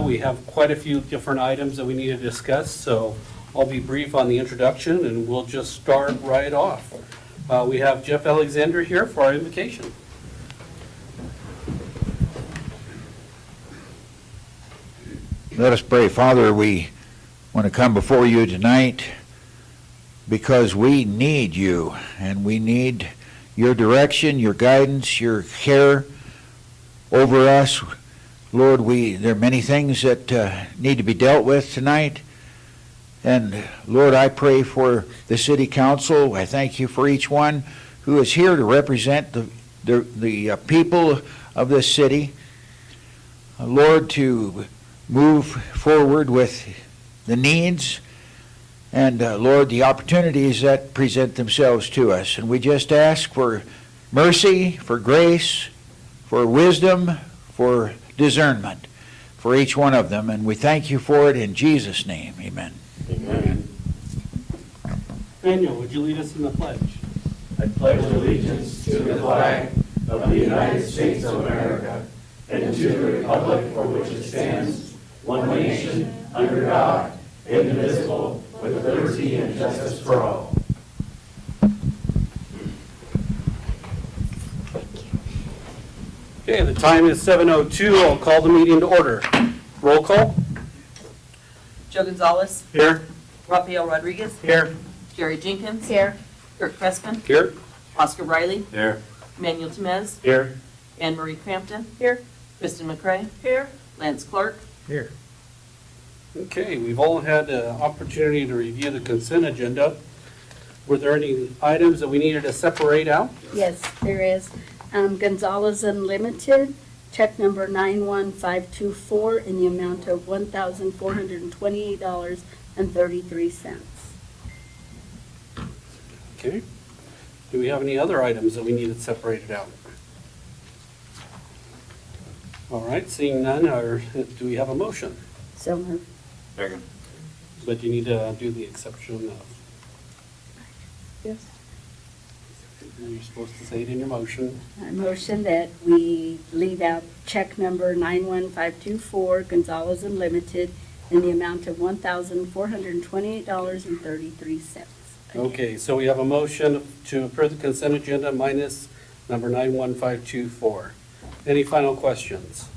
We have quite a few different items that we need to discuss, so I'll be brief on the introduction and we'll just start right off. We have Jeff Alexander here for our invocation. Let us pray. Father, we want to come before you tonight because we need you and we need your direction, your guidance, your care over us. Lord, there are many things that need to be dealt with tonight. And Lord, I pray for the city council. I thank you for each one who is here to represent the people of this city. Lord, to move forward with the needs and, Lord, the opportunities that present themselves to us. And we just ask for mercy, for grace, for wisdom, for discernment for each one of them. And we thank you for it in Jesus' name. Amen. Amen. Daniel, would you lead us in the pledge? I pledge allegiance to the flag of the United States of America and to the republic for which it stands, one nation, under God, indivisible, with liberty and justice for all. Okay, the time is 7:02. I'll call the meeting to order. Roll call. Joe Gonzalez, Here. Rafael Rodriguez, Here. Jerry Jenkins. Here. Kirk Crespin, Here. Oscar Riley, There. Manuel Temez, Here. Anne Marie Crampton. Here. Kristen McCray. Here. Lance Clark. Here. Okay, we've all had an opportunity to review the consent agenda. Were there any items that we needed to separate out? Yes, there is. Gonzalez Unlimited, check number 91524 in the amount of $1,428.33. Okay. Do we have any other items that we needed separated out? All right, seeing none, do we have a motion? So moved. Second. But you need to do the exception of, Yes. you're supposed to say it in your motion. I motion that we leave out check number 91524 Gonzalez Unlimited in the amount of $1,428.33. Okay, so we have a motion to approve the consent agenda minus number 91524. Any final questions?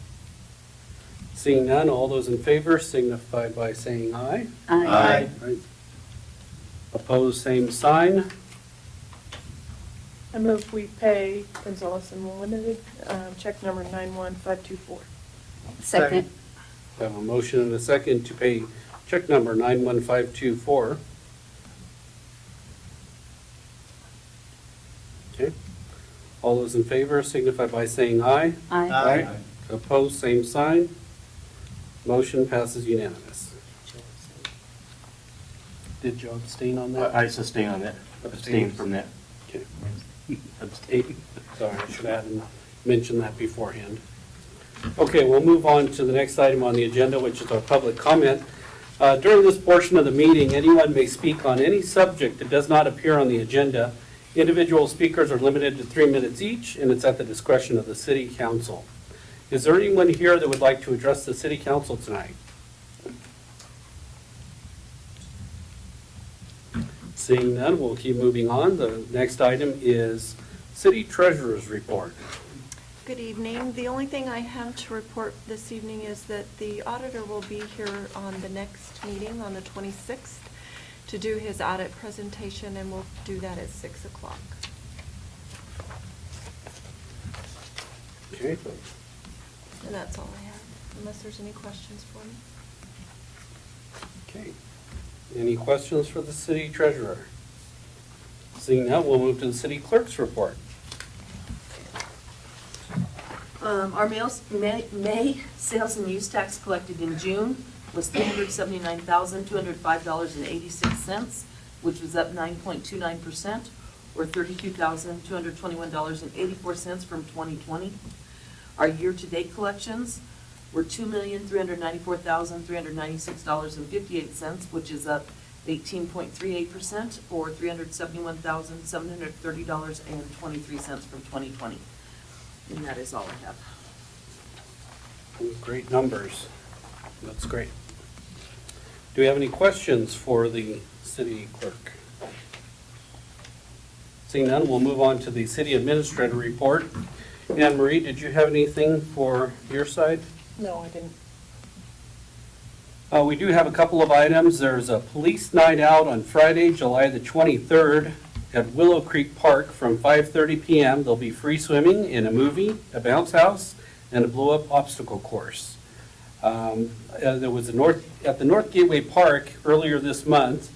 Seeing none, all those in favor signify by saying aye. Aye. Right. Opposed, same sign. I move we pay Gonzalez Unlimited, check number 91524. Second. We have a motion and a second to pay check number 91524. Okay. All those in favor signify by saying aye. Aye. Opposed, same sign. Motion passes unanimous. Did you abstain on that? I sustain on that. Abstain from that. Okay. Abstain. Sorry, I should have mentioned that beforehand. Okay, we'll move on to the next item on the agenda, which is our public comment. During this portion of the meeting, anyone may speak on any subject that does not appear on the agenda. Individual speakers are limited to 3 minutes each, and it's at the discretion of the city council. Is there anyone here that would like to address the city council tonight? Seeing none, we'll keep moving on. The next item is city treasurer's report. Good evening. The only thing I have to report this evening is that the auditor will be here on the next meeting on the 26th to do his audit presentation, and we'll do that at 6 o'clock. Okay. And that's all I have, unless there's any questions for me. Okay. Any questions for the city treasurer? Seeing none, we'll move to the city clerk's report. Our May sales and use tax collected in June was $379,205.86, which was up 9.29%, or $32,221.84 from 2020. Our year-to-date collections were $2,394,396.58, which is up 18.38%, or $371,730.23 from 2020. And that is all I have. Great numbers. That's great. Do we have any questions for the city clerk? Seeing none, we'll move on to the city administrator report. Anne Marie, did you have anything for your side? No, I didn't. We do have a couple of items. There's a police night out on Friday, July the 23rd at Willow Creek Park from 5:30 PM. There'll be free swimming and a movie, a bounce house, and a blow-up obstacle course. There was at the North Gateway Park earlier this month,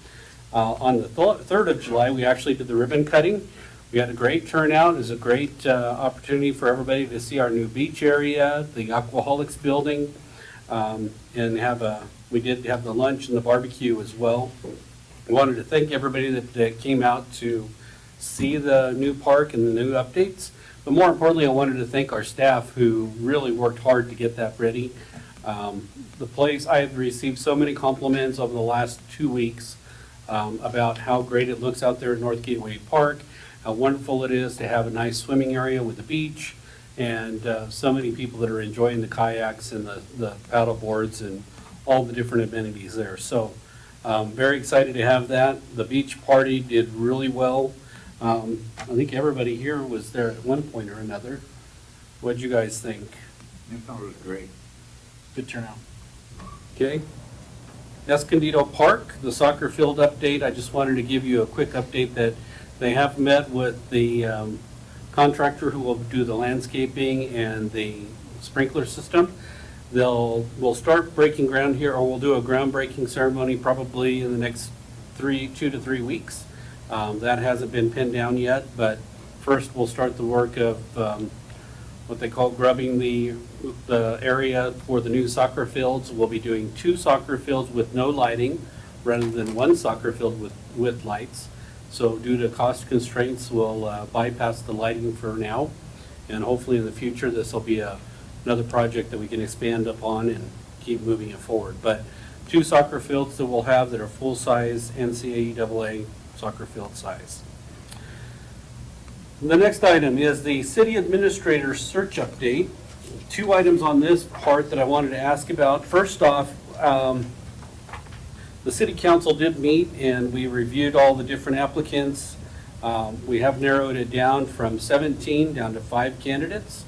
on the 3rd of July, we actually did the ribbon cutting. We had a great turnout. It was a great opportunity for everybody to see our new beach area, the Aquaholics building, and we did have the lunch and the barbecue as well. I wanted to thank everybody that came out to see the new park and the new updates. But more importantly, I wanted to thank our staff who really worked hard to get that ready. The place, I have received so many compliments over the last 2 weeks about how great it looks out there at North Gateway Park, how wonderful it is to have a nice swimming area with the beach, and so many people that are enjoying the kayaks and the paddle boards and all the different amenities there. So very excited to have that. The beach party did really well. I think everybody here was there at one point or another. What'd you guys think? I thought it was great. Good turnout. Okay. Escondido Park, the soccer field update. I just wanted to give you a quick update that they have met with the contractor who will do the landscaping and the sprinkler system. We'll start breaking ground here, or we'll do a groundbreaking ceremony probably in the next 2 to 3 weeks. That hasn't been pinned down yet, but first we'll start the work of what they call grubbing the area for the new soccer fields. We'll be doing 2 soccer fields with no lighting rather than 1 soccer field with lights. So due to cost constraints, we'll bypass the lighting for now. And hopefully in the future, this will be another project that we can expand upon and keep moving it forward. But 2 soccer fields that we'll have that are full-size NCAA soccer field size. The next item is the city administrator search update. 2 items on this part that I wanted to ask about. First off, the city council did meet and we reviewed all the different applicants. We have narrowed it down from 17 down to 5 candidates.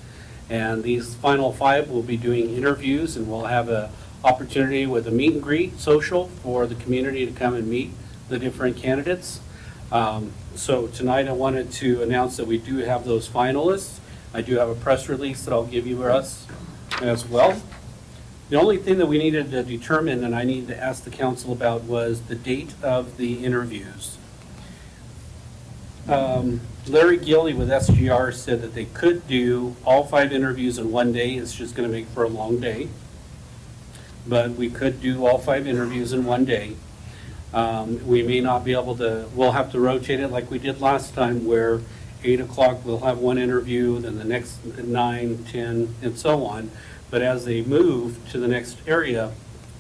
And these final 5 will be doing interviews, and we'll have an opportunity with a meet and greet social for the community to come and meet the different candidates. So tonight I wanted to announce that we do have those finalists. I do have a press release that I'll give you us as well. The only thing that we needed to determine, and I needed to ask the council about, was the date of the interviews. Larry Gilly with SGR said that they could do all 5 interviews in one day. It's just going to make for a long day. But we could do all 5 interviews in one day. We may not be able to, we'll have to rotate it like we did last time, where 8 o'clock we'll have 1 interview, then the next 9, 10, and so on. But as they move to the next area,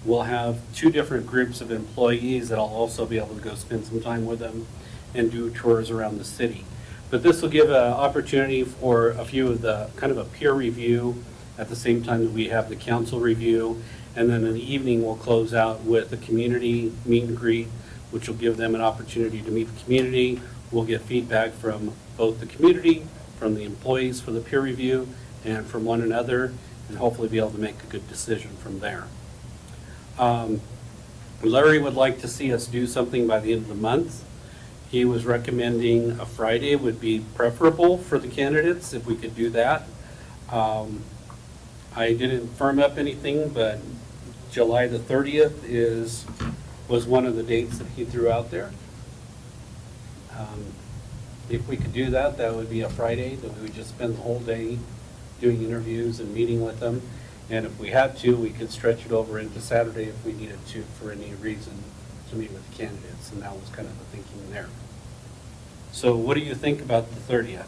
we'll have 2 different groups of employees that I'll also be able to go spend some time with them and do tours around the city. But this will give an opportunity for a few of the, kind of a peer review at the same time that we have the council review. And then in the evening, we'll close out with a community meet and greet, which will give them an opportunity to meet the community. We'll get feedback from both the community, from the employees for the peer review, and from one another, and hopefully be able to make a good decision from there. Larry would like to see us do something by the end of the month. He was recommending a Friday would be preferable for the candidates, if we could do that. I didn't firm up anything, but July the 30th was one of the dates that he threw out there. If we could do that, that would be a Friday, that we would just spend the whole day doing interviews and meeting with them. And if we had to, we could stretch it over into Saturday if we needed to for any reason to meet with the candidates, and that was kind of the thinking there. So what do you think about the 30th?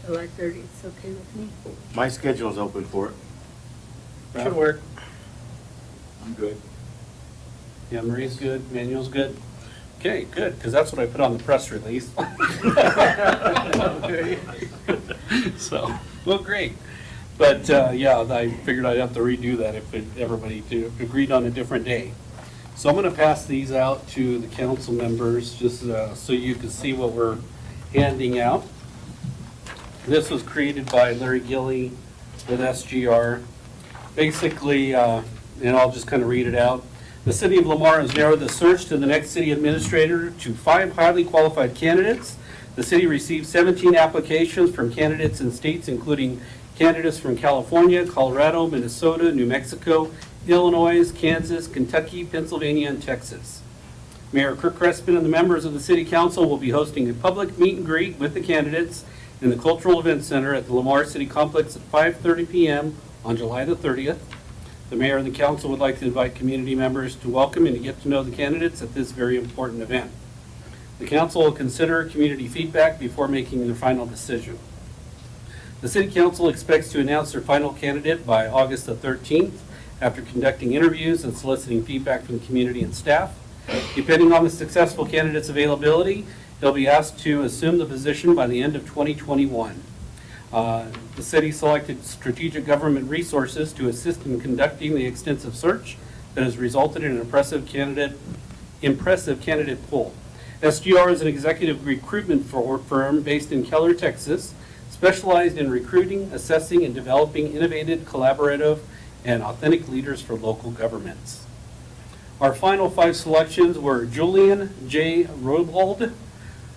July 30th is okay with me. My schedule's open for it. Should work. I'm good. Yeah, Marie's good, Manuel's good. Okay, good, because that's what I put on the press release. So, well, great. But, yeah, I figured I'd have to redo that if everybody agreed on a different day. So I'm going to pass these out to the council members, just so you can see what we're handing out. This was created by Larry Gilly with SGR. Basically, and I'll just kind of read it out. The city of Lamar has narrowed the search to the next city administrator to 5 highly qualified candidates. The city received 17 applications from candidates in states including candidates from California, Colorado, Minnesota, New Mexico, Illinois, Kansas, Kentucky, Pennsylvania, and Texas. Mayor Kirk Crespin and the members of the city council will be hosting a public meet and greet with the candidates in the Cultural Events Center at the Lamar City Complex at 5:30 p.m. on July the 30th. The mayor and the council would like to invite community members to welcome and to get to know the candidates at this very important event. The council will consider community feedback before making their final decision. The city council expects to announce their final candidate by August the 13th after conducting interviews and soliciting feedback from the community and staff. Depending on the successful candidate's availability, they'll be asked to assume the position by the end of 2021. The city selected Strategic Government Resources to assist in conducting the extensive search that has resulted in an impressive candidate pool. SGR is an executive recruitment firm based in Keller, Texas, specialized in recruiting, assessing, and developing innovative, collaborative, and authentic leaders for local governments. Our final 5 selections were Julian J. Robold,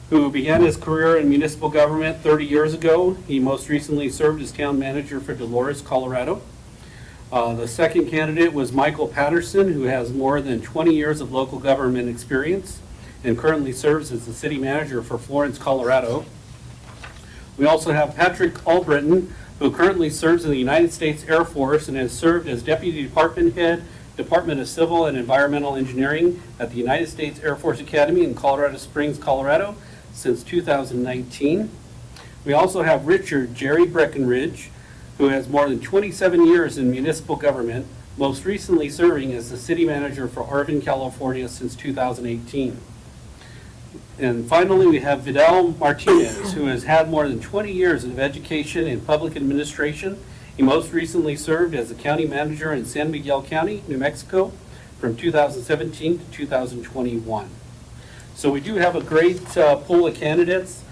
who began his career in municipal government 30 years ago. He most recently served as town manager for Dolores, Colorado. The second candidate was Michael Patterson, who has more than 20 years of local government experience and currently serves as the city manager for Florence, Colorado. We also have Patrick Albritton, who currently serves in the United States Air Force and has served as Deputy Department Head, Department of Civil and Environmental Engineering at the United States Air Force Academy in Colorado Springs, Colorado since 2019. We also have Richard Jerry Breckenridge, who has more than 27 years in municipal government, most recently serving as the city manager for Arvin, California since 2018. And finally, we have Vidal Martinez, who has had more than 20 years of education in public administration. He most recently served as the county manager in San Miguel County, New Mexico, from 2017 to 2021. So we do have a great pool of candidates.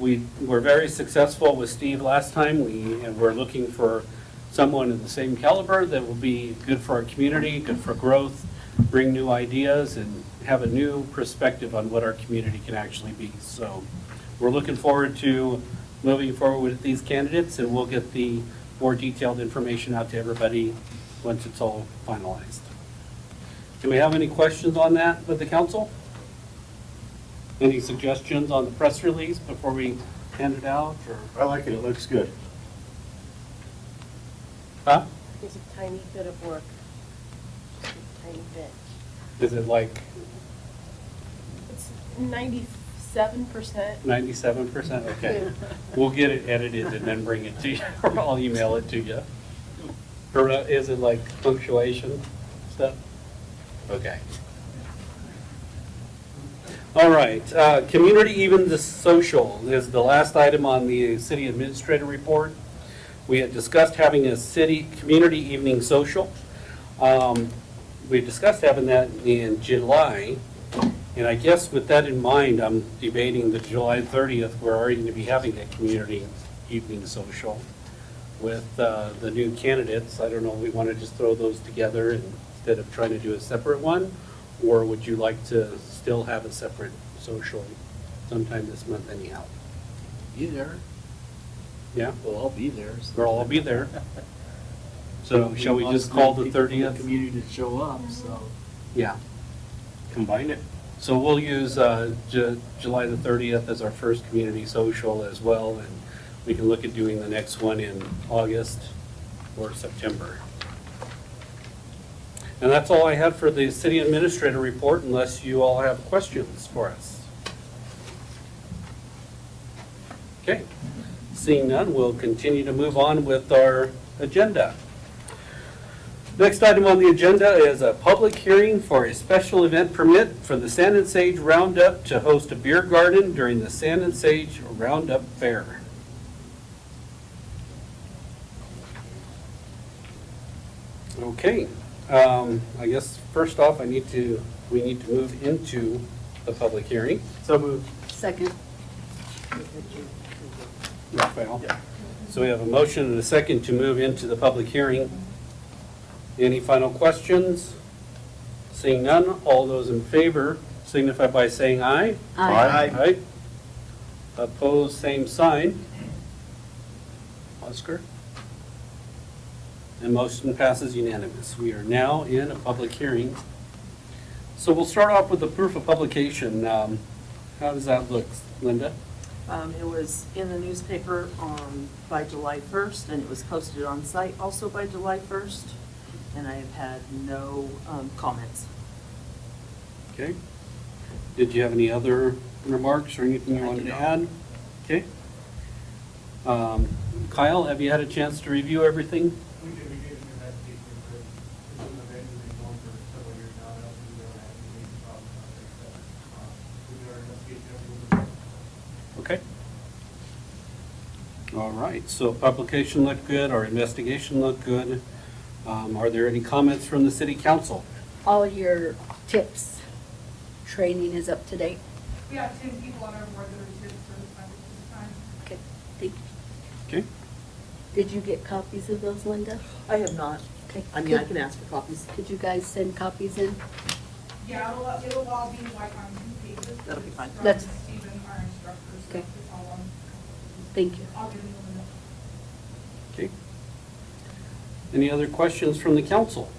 We were very successful with Steve last time. We're looking for someone in the same caliber that will be good for our community, good for growth, bring new ideas, and have a new perspective on what our community can actually be. So we're looking forward to moving forward with these candidates, and we'll get the more detailed information out to everybody once it's all finalized. Do we have any questions on that with the council? Any suggestions on the press release before we hand it out? Or? I like it, it looks good. Huh? It's a tiny bit of work. Just a tiny bit. Is it like It's 97%. 97%? Okay. We'll get it edited and then bring it to you, or I'll email it to you. Or is it like punctuation stuff? Okay. All right, community even the social is the last item on the city administrator report. We had discussed having a city community evening social. We discussed having that in July, and I guess with that in mind, I'm debating the July 30th, we're already going to be having a community evening social with the new candidates. I don't know, we want to just throw those together instead of trying to do a separate one, or would you like to still have a separate social sometime this month anyhow? Be there. Yeah, We'll all be there. So. we'll all be there. So shall we just call the 30th? Community to show up, so. Yeah. Combine it. So we'll use July the 30th as our first community social as well, and we can look at doing the next one in August or September. And that's all I have for the city administrator report, unless you all have questions for us. Okay, seeing none, we'll continue to move on with our agenda. Next item on the agenda is a public hearing for a special event permit for the Sand and Sage Roundup to host a beer garden during the Sand and Sage Roundup Fair. Okay, I guess first off, we need to move into the public hearing. So moved. Second. Raphael. So we have a motion and a second to move into the public hearing. Any final questions? Seeing none, all those in favor signify by saying aye. Aye. Opposed, same sign. Oscar? And motion passes unanimous. We are now in a public hearing. So we'll start off with the proof of publication. How does that look, Linda? It was in the newspaper by July 1st, and it was posted on site also by July 1st, and I have had no comments. Okay. Did you have any other remarks or anything you I wanted do to not. add? Okay. Kyle, have you had a chance to review everything? We did an investigation for it. This is an event we've been going for several years now. I don't think we ever had any major problems out there. So, we did our investigation. Okay. All right, so publication looked good, our investigation looked good. Are there any comments from the city council? All your tips training is up to date. We have 10 people on our board that are TIP certified at this time. Okay, thank you. Okay. Did you get copies of those, Linda? I have not. Okay. I mean, I can ask for copies. Could you guys send copies in? Yeah, it'll all be like on 2 pages. That'll be fine. From That's- Stephen, our instructor, so Okay. it's all on. Thank you. I'll give you one. Okay. Any other questions from the council?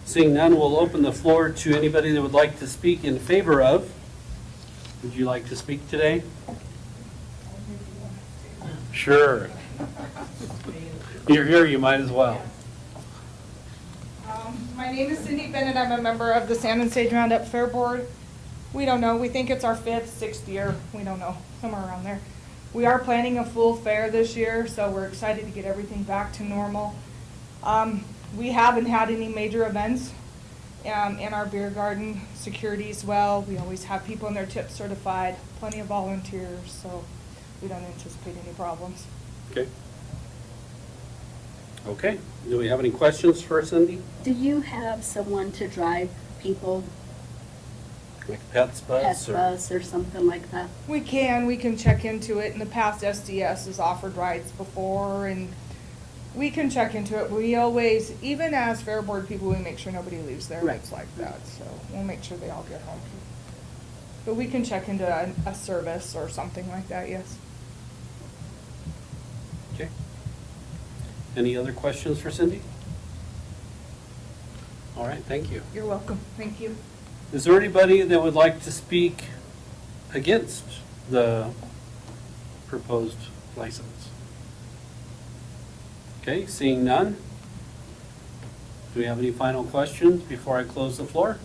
Seeing none, we'll open the floor to anybody that would like to speak in favor of. Would you like to speak today? Sure. You're here, you might as well. My name is Cindy Bennett. I'm a member of the Salmon Sage Roundup Fair Board. We don't know. We think it's our 5th, 6th year. We don't know. Somewhere around there. We are planning a full fair this year, so we're excited to get everything back to normal. We haven't had any major events in our beer garden. Security's well. We always have people in their tip certified, plenty of volunteers, so we don't anticipate any problems. Okay. Okay, do we have any questions for Cindy? Do you have someone to drive people, Like Pets Bus? pet or- bus or something like that? We can check into it. In the past, SDS has offered rides before, and we can check into it. We always, even as fair board people, we make sure nobody leaves their Right. rides like that, so we'll make sure they all get home. But we can check into a service or something like that, yes. Okay. Any other questions for Cindy? All right, thank you. You're welcome. Thank you. Is there anybody that would like to speak against the proposed license? Okay, seeing none. Do we have any final questions before I close the floor?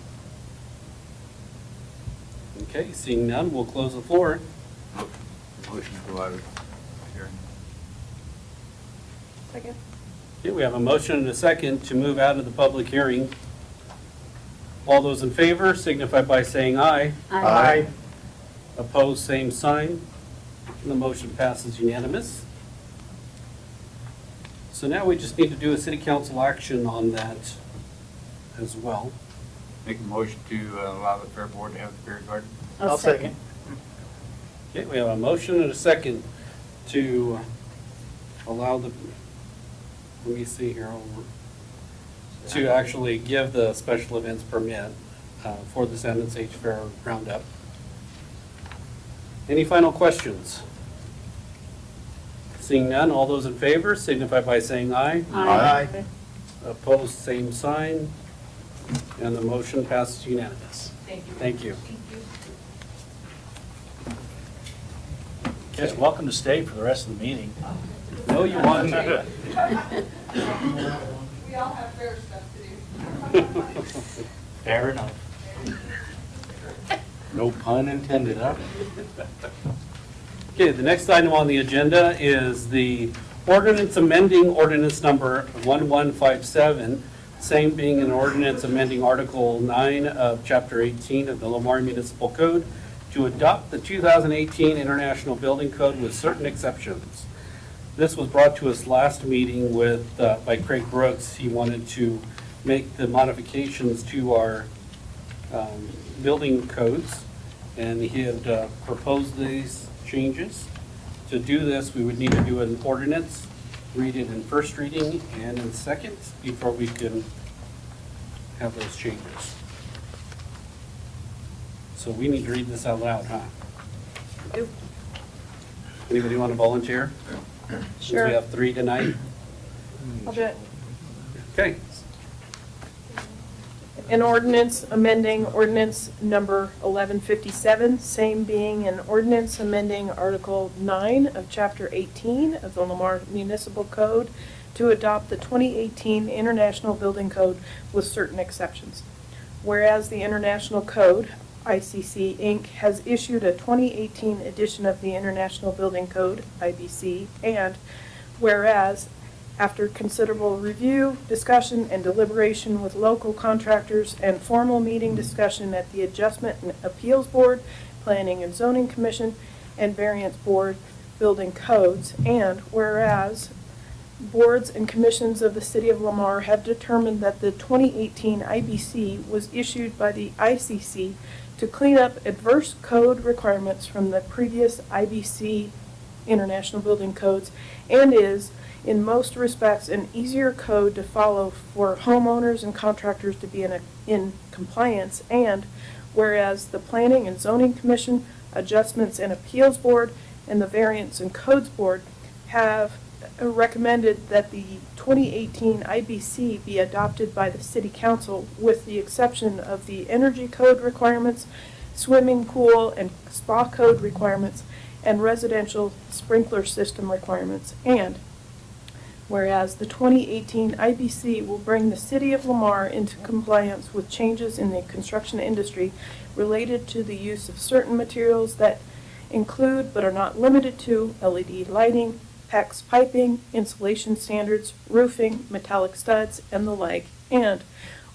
Okay, seeing none, we'll close the floor. Motion to go out of hearing. Second. Okay, we have a motion and a second to move out of the public hearing. All those in favor signify by saying aye. Opposed, same sign. The motion passes unanimous. So now we just need to do a city council action on that as well. Make a motion to allow the fair board to have the beer garden. I'll second. Okay, we have a motion and a second to allow the, let me see here, to actually give the special events permit for the Salmon Sage Fair Roundup. Any final questions? Seeing none, all those in favor signify by saying aye. Aye. Opposed, same sign. And the motion passes unanimous. Thank you. Thank you. Guys, welcome to stay for the rest of the meeting. No, you want. We all have fair stuff to do. Fair enough. No pun intended, huh? Okay, the next item on the agenda is the ordinance amending ordinance number 1157, same being an ordinance amending Article 9 of Chapter 18 of the Lamar Municipal Code to adopt the 2018 International Building Code with certain exceptions. This was brought to us last meeting by Craig Brooks. He wanted to make the modifications to our building codes, and he had proposed these changes. To do this, we would need to do an ordinance, read it in first reading and in second before we can have those changes. So we need to read this out loud, huh? Do. Anybody want to volunteer? Since Sure. we have 3 tonight. I'll do it. Okay. An ordinance amending ordinance number 1157, same being an ordinance amending Article 9 of Chapter 18 of the Lamar Municipal Code to adopt the 2018 International Building Code with certain exceptions. Whereas the International Code, ICC Inc., has issued a 2018 edition of the International Building Code, IBC, and whereas after considerable review, discussion, and deliberation with local contractors and formal meeting discussion at the Adjustment and Appeals Board, Planning and Zoning Commission, and Variance Board Building Codes, and whereas boards and commissions of the City of Lamar have determined that the 2018 IBC was issued by the ICC to clean up adverse code requirements from the previous IBC International Building Codes and is, in most respects, an easier code to follow for homeowners and contractors to be in compliance, and whereas the Planning and Zoning Commission, Adjustments and Appeals Board, and the Variance and Codes Board have recommended that the 2018 IBC be adopted by the City Council with the exception of the energy code requirements, swimming pool and spa code requirements, and residential sprinkler system requirements, and whereas the 2018 IBC will bring the City of Lamar into compliance with changes in the construction industry related to the use of certain materials that include but are not limited to LED lighting, PEX piping, insulation standards, roofing, metallic studs, and the like, and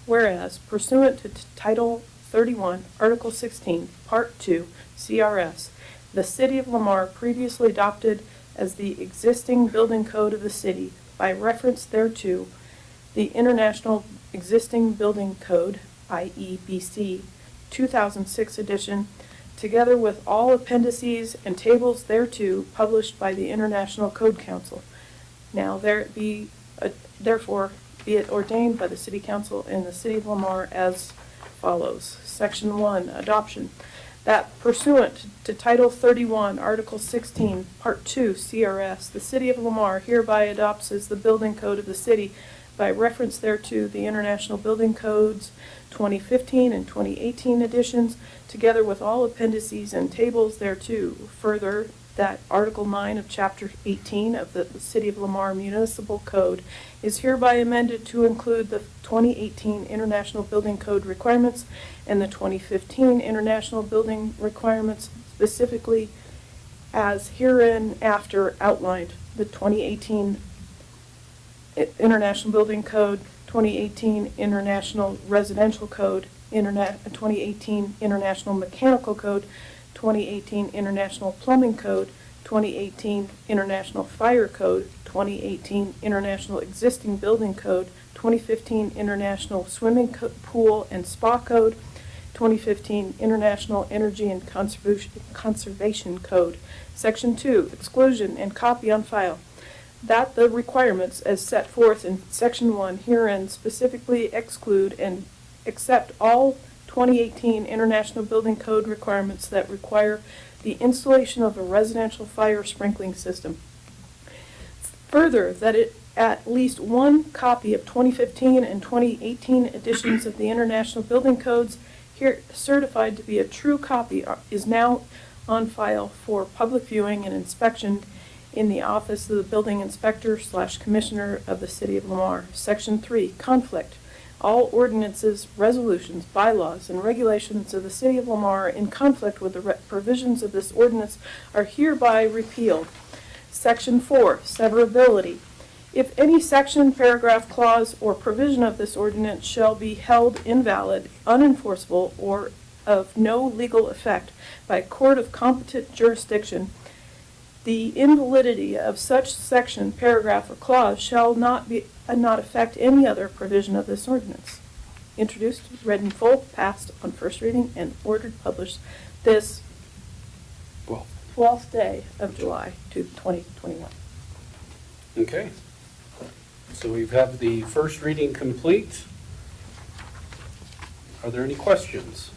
whereas pursuant to Title 31, Article 16, Part 2, CRS, the City of Lamar previously adopted as the existing building code of the city by reference thereto, the International Existing Building Code, IEBC, 2006 edition, together with all appendices and tables thereto published by the International Code Council. Now therefore be it ordained by the City Council in the City of Lamar as follows. Section 1, Adoption. That pursuant to Title 31, Article 16, Part 2, CRS, the City of Lamar hereby adopts as the building code of the city by reference thereto the International Building Codes 2015 and 2018 editions, together with all appendices and tables thereto. Further, that Article 9 of Chapter 18 of the City of Lamar Municipal Code is hereby amended to include the 2018 International Building Code requirements and the 2015 International Building requirements, specifically as hereinafter outlined. The 2018 International Building Code, 2018 International Residential Code, 2018 International Mechanical Code, 2018 International Plumbing Code, 2018 International Fire Code, 2018 International Existing Building Code, 2015 International Swimming Pool and Spa Code, 2015 International Energy and Conservation Code. Section 2, Exclusion and copy on file. That the requirements as set forth in Section 1 herein specifically exclude and accept all 2018 International Building Code requirements that require the installation of a residential fire sprinkling system. Further, that at least one copy of 2015 and 2018 editions of the International Building Codes, here certified to be a true copy, is now on file for public viewing and inspection in the Office of the Building Inspector / Commissioner of the City of Lamar. Section 3, Conflict. All ordinances, resolutions, bylaws, and regulations of the City of Lamar in conflict with the provisions of this ordinance are hereby repealed. Section 4, Severability. If any section, paragraph, clause, or provision of this ordinance shall be held invalid, unenforceable, or of no legal effect by a court of competent jurisdiction, The invalidity of such section, paragraph, or clause shall not affect any other provision of this ordinance. Introduced, read in full, passed on first reading, and ordered published this Well, 12th day of July 2021. okay. So we've had the first reading complete. Are there any questions?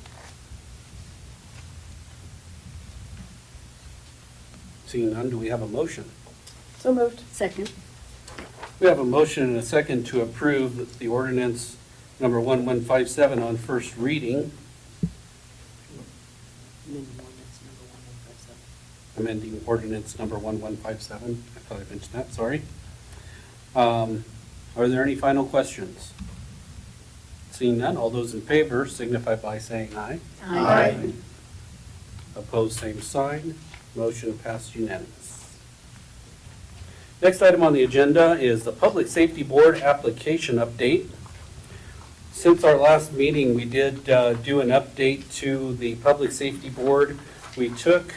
Seeing none, do we have a motion? So moved. Second. We have a motion and a second to approve the ordinance number 1157 on first reading, amending ordinance number 1157. I thought I mentioned that, sorry. Are there any final questions? Seeing none, all those in favor signify by saying aye. Aye. Opposed, same sign. Motion passed unanimous. Next item on the agenda is the Public Safety Board application update. Since our last meeting, we did do an update to the Public Safety Board. We took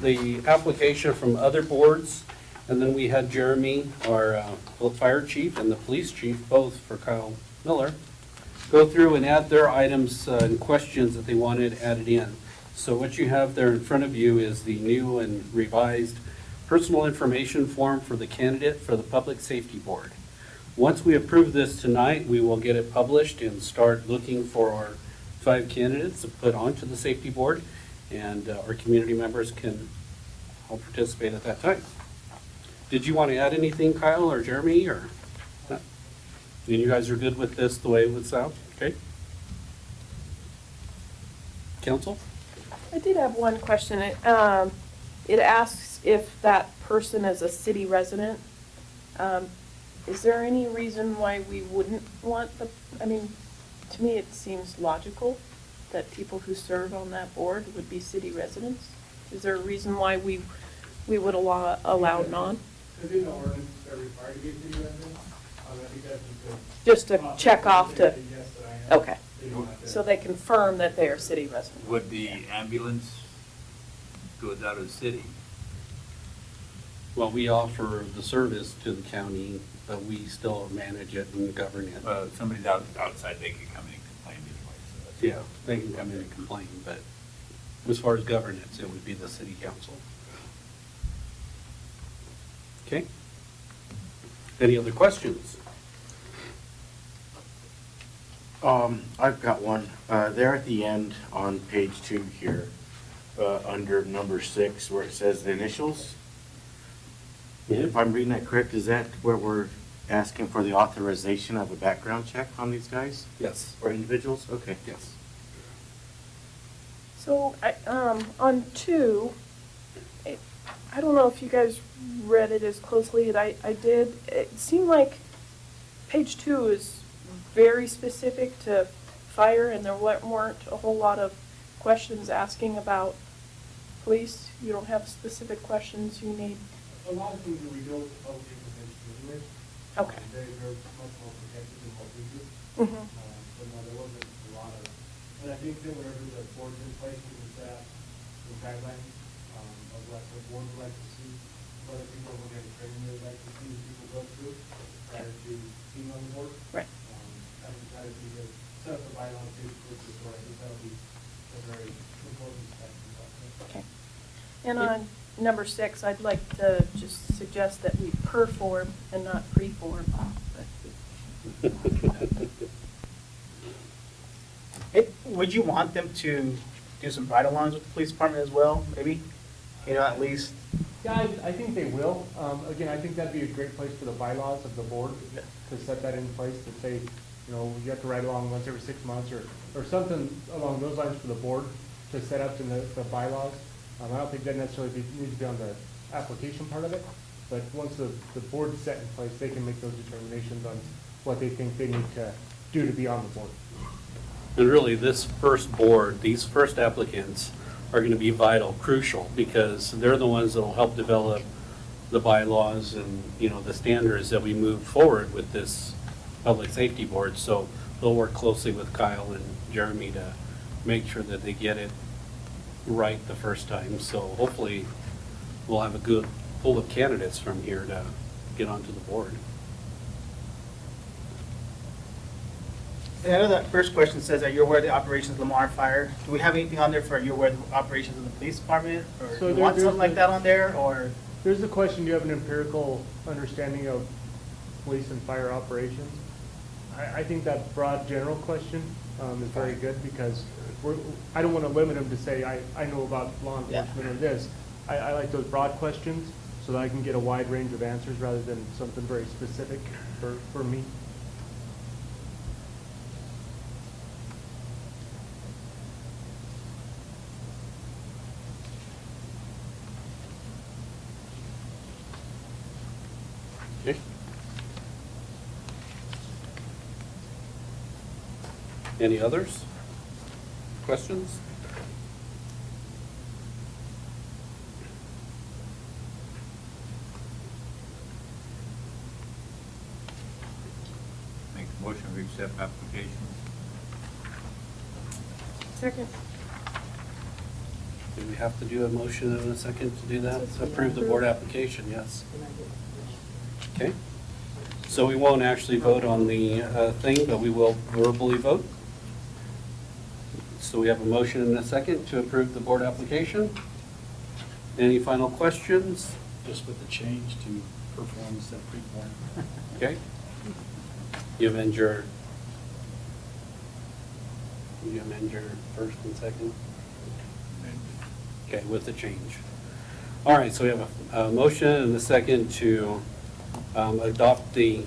the application from other boards, and then we had Jeremy, our fire chief, and the police chief, both for Kyle Miller, go through and add their items and questions that they wanted added in. So what you have there in front of you is the new and revised personal information form for the candidate for the Public Safety Board. Once we approve this tonight, we will get it published and start looking for our 5 candidates to put onto the safety board, and our community members can all participate at that time. Did you want to add anything, Kyle or Jeremy, or? No? And you guys are good with this the way it would sound? Okay. Council? I did have one question. It asks if that person is a city resident. Is there any reason why we wouldn't want I mean, to me, it seems logical that people who serve on that board would be city residents. Is there a reason why we would allow non? Because in the ordinance, they're required to be a city resident. I think that's Just to check off to, Yes, that I am. okay. They don't have to- So they confirm that they are city residents. Would the ambulance go out of the city? Well, we offer the service to the county, but we still manage it and govern it. Somebody's outside, they could come in and complain anyway. So that's- Yeah, they can come in and complain, but as far as governance, it would be the city council. Okay? Any other questions? I've got one. There at the end on page 2 here, under number 6, where it says the initials. If I'm reading that correct, is that where we're asking for the authorization of a background check on these guys Yes. or individuals? Okay. Yes. So, on 2, I don't know if you guys read it as closely as I did. It seemed like page 2 is very specific to fire, and there weren't a whole lot of questions asking about police. You don't have specific questions you need. A lot of things that we don't public information anyway. Okay. They're much more protected than what we do. Mhm. But no, there wasn't a lot of, and I think that whenever the board's in place, we can set up some guidelines, of what the board would like to see, what other people would get training they'd like to see people go through prior to being on the board. Right. I decided to set up the bylaws to this, so I think that'll be a very important step. Okay. And on number 6, I'd like to just suggest that we perform and not preform. Would you want them to do some ride-alongs with the police department as well, maybe? You know, at least, Yeah, I think they will. Again, I think that'd be a great place for the bylaws of the board to set that in place, to say, you know, you have to ride along once every 6 months, or something along those lines for the board to set up in the bylaws. I don't think that necessarily needs to be on the application part of it, but once the board's set in place, they can make those determinations on what they think they need to do to be on the board. And really, this first board, these first applicants are going to be vital, crucial, because they're the ones that will help develop the bylaws and, you know, the standards that we move forward with this public safety board. So they'll work closely with Kyle and Jeremy to make sure that they get it right the first time. So hopefully we'll have a good pool of candidates from here to get onto the board. And I know that first question says that you're aware of the operations of Lamar Fire. Do we have anything on there for you're aware of the operations of the police department? Or So do you want there's something like that on there, or? There's the question, do you have an empirical understanding of police and fire operations? I think that broad general question is very good because I don't want to limit them to say, I know about law enforcement or this. I like those broad questions so that I can get a wide range of answers rather than something very specific for me. Okay. Any others? Questions? Make a motion to accept application. Second. Do we have to do a motion in a second to do that? Approve the board application, yes. Okay. So we won't actually vote on the thing, but we will verbally vote. So we have a motion and a second to approve the board application. Any final questions? Just with the change to perform instead of pre-form. Okay. You amend your first and second? Okay, with the change. All right, so we have a motion and a second to adopt the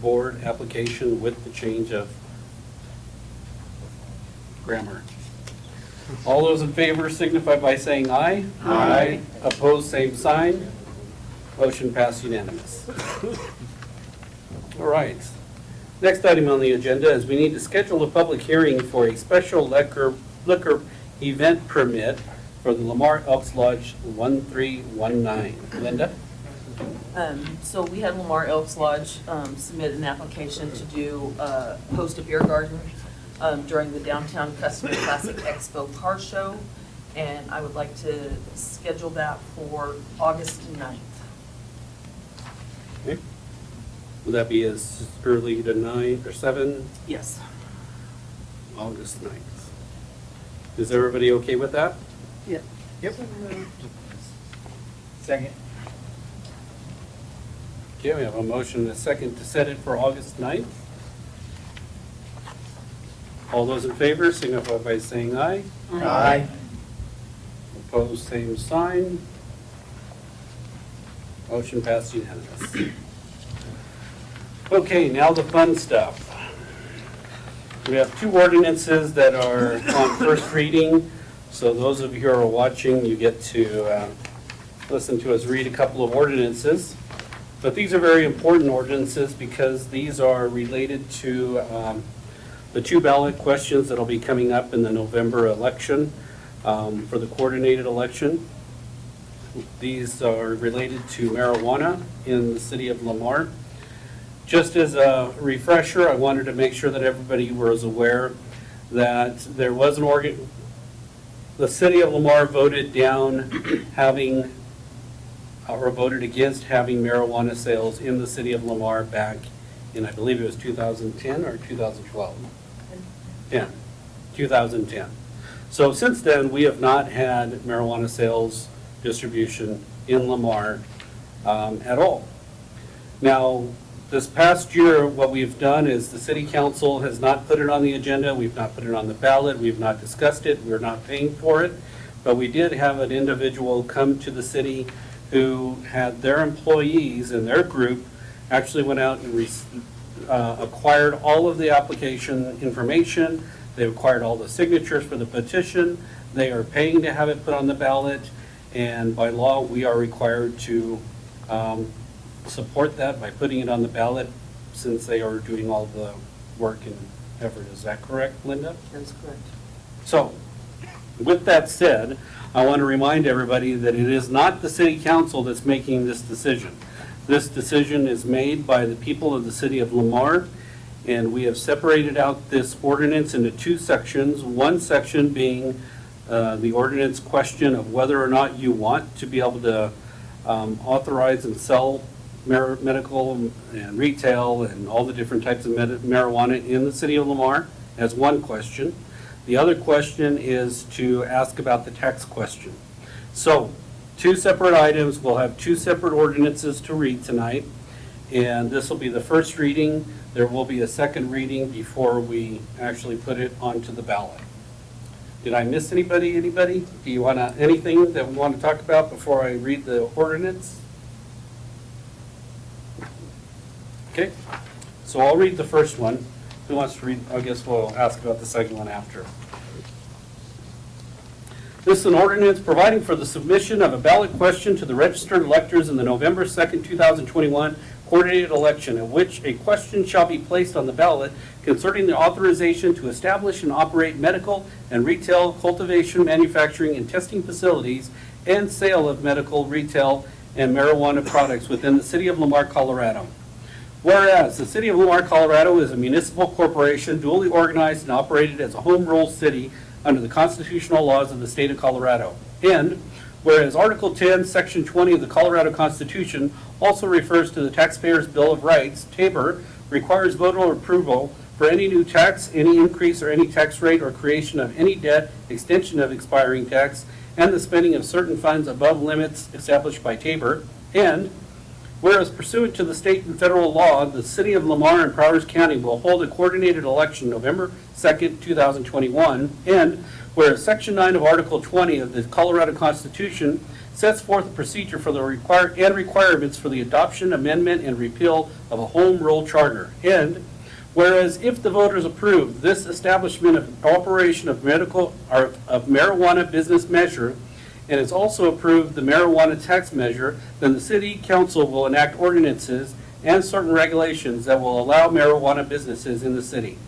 board application with the change of grammar. All those in favor signify by saying aye. Aye. Opposed, same sign. Motion passed unanimous. All right. Next item on the agenda is we need to schedule a public hearing for a special liquor event permit for the Lamar Elks Lodge 1319. Linda? So we had Lamar Elks Lodge submit an application to host a beer garden during the Downtown Customer Classic Expo Car Show, and I would like to schedule that for August 9th. Okay. Will that be as early to 9 or 7? Yes. August 9th. Is everybody okay with that? Yep. Yep. Second. Okay, we have a motion and a second to set it for August 9th. All those in favor signify by saying aye. Aye. Opposed, same sign. Motion passed unanimous. Okay, now the fun stuff. We have two ordinances that are on first reading. So those of you who are watching, you get to listen to us read a couple of ordinances. But these are very important ordinances because these are related to the two ballot questions that will be coming up in the November election for the coordinated election. These are related to marijuana in the city of Lamar. Just as a refresher, I wanted to make sure that everybody was aware that there was the city of Lamar voted down having, or voted against having marijuana sales in the city of Lamar back in, I believe it was 2010 or 2012? 2010. So since then, we have not had marijuana sales distribution in Lamar at all. Now, this past year, what we've done is the city council has not put it on the agenda, we've not put it on the ballot, we've not discussed it, we're not paying for it, but we did have an individual come to the city who had their employees and their group actually went out and acquired all of the application information, they acquired all the signatures for the petition, they are paying to have it put on the ballot, and by law, we are required to support that by putting it on the ballot since they are doing all the work and effort. Is that correct, Linda? That is correct. So, with that said, I want to remind everybody that it is not the city council that's making this decision. This decision is made by the people of the city of Lamar, and we have separated out this ordinance into two sections. One section being the ordinance question of whether or not you want to be able to authorize and sell medical and retail and all the different types of marijuana in the city of Lamar, as one question. The other question is to ask about the tax question. So, two separate items. We'll have two separate ordinances to read tonight, and this will be the first reading. There will be a second reading before we actually put it onto the ballot. Did I miss anybody? Anybody? Do you want to, anything that we want to talk about before I read the ordinance? Okay, so I'll read the first one. Who wants to read? I guess we'll ask about the second one after. This is an ordinance providing for the submission of a ballot question to the registered electors in the November 2nd, 2021 coordinated election, in which a question shall be placed on the ballot concerning the authorization to establish and operate medical and retail cultivation, manufacturing, and testing facilities and sale of medical, retail, and marijuana products within the city of Lamar, Colorado. Whereas the city of Lamar, Colorado is a municipal corporation duly organized and operated as a home rule city under the constitutional laws of the state of Colorado. And whereas Article 10, Section 20 of the Colorado Constitution also refers to the Taxpayers' Bill of Rights, TABOR, requires voter approval for any new tax, any increase or any tax rate or creation of any debt, extension of expiring tax, and the spending of certain funds above limits established by TABOR. And whereas pursuant to the state and federal law, the city of Lamar and Prowers County will hold a coordinated election November 2nd, 2021. And whereas Section 9 of Article 20 of the Colorado Constitution sets forth a procedure for the requirements for the adoption, amendment, and repeal of a home rule charter. And whereas if the voters approve this establishment of operation of marijuana business measure, and it's also approved the marijuana tax measure, then the city council will enact ordinances and certain regulations that will allow marijuana businesses in the city.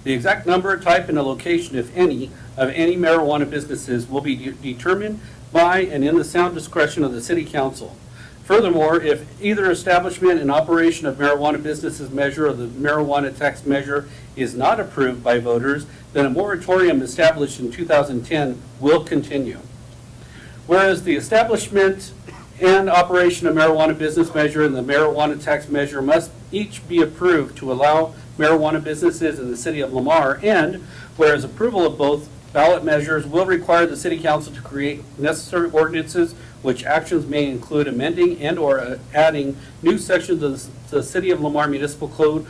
The exact number, type, and the location, if any, of any marijuana businesses will be determined by and in the sound discretion of the city council. Furthermore, if either establishment and operation of marijuana businesses measure or the marijuana tax measure is not approved by voters, then a moratorium established in 2010 will continue. Whereas the establishment and operation of marijuana business measure and the marijuana tax measure must each be approved to allow marijuana businesses in the city of Lamar, and whereas approval of both ballot measures will require the city council to create necessary ordinances, which actions may include amending and or adding new sections of the city of Lamar Municipal Code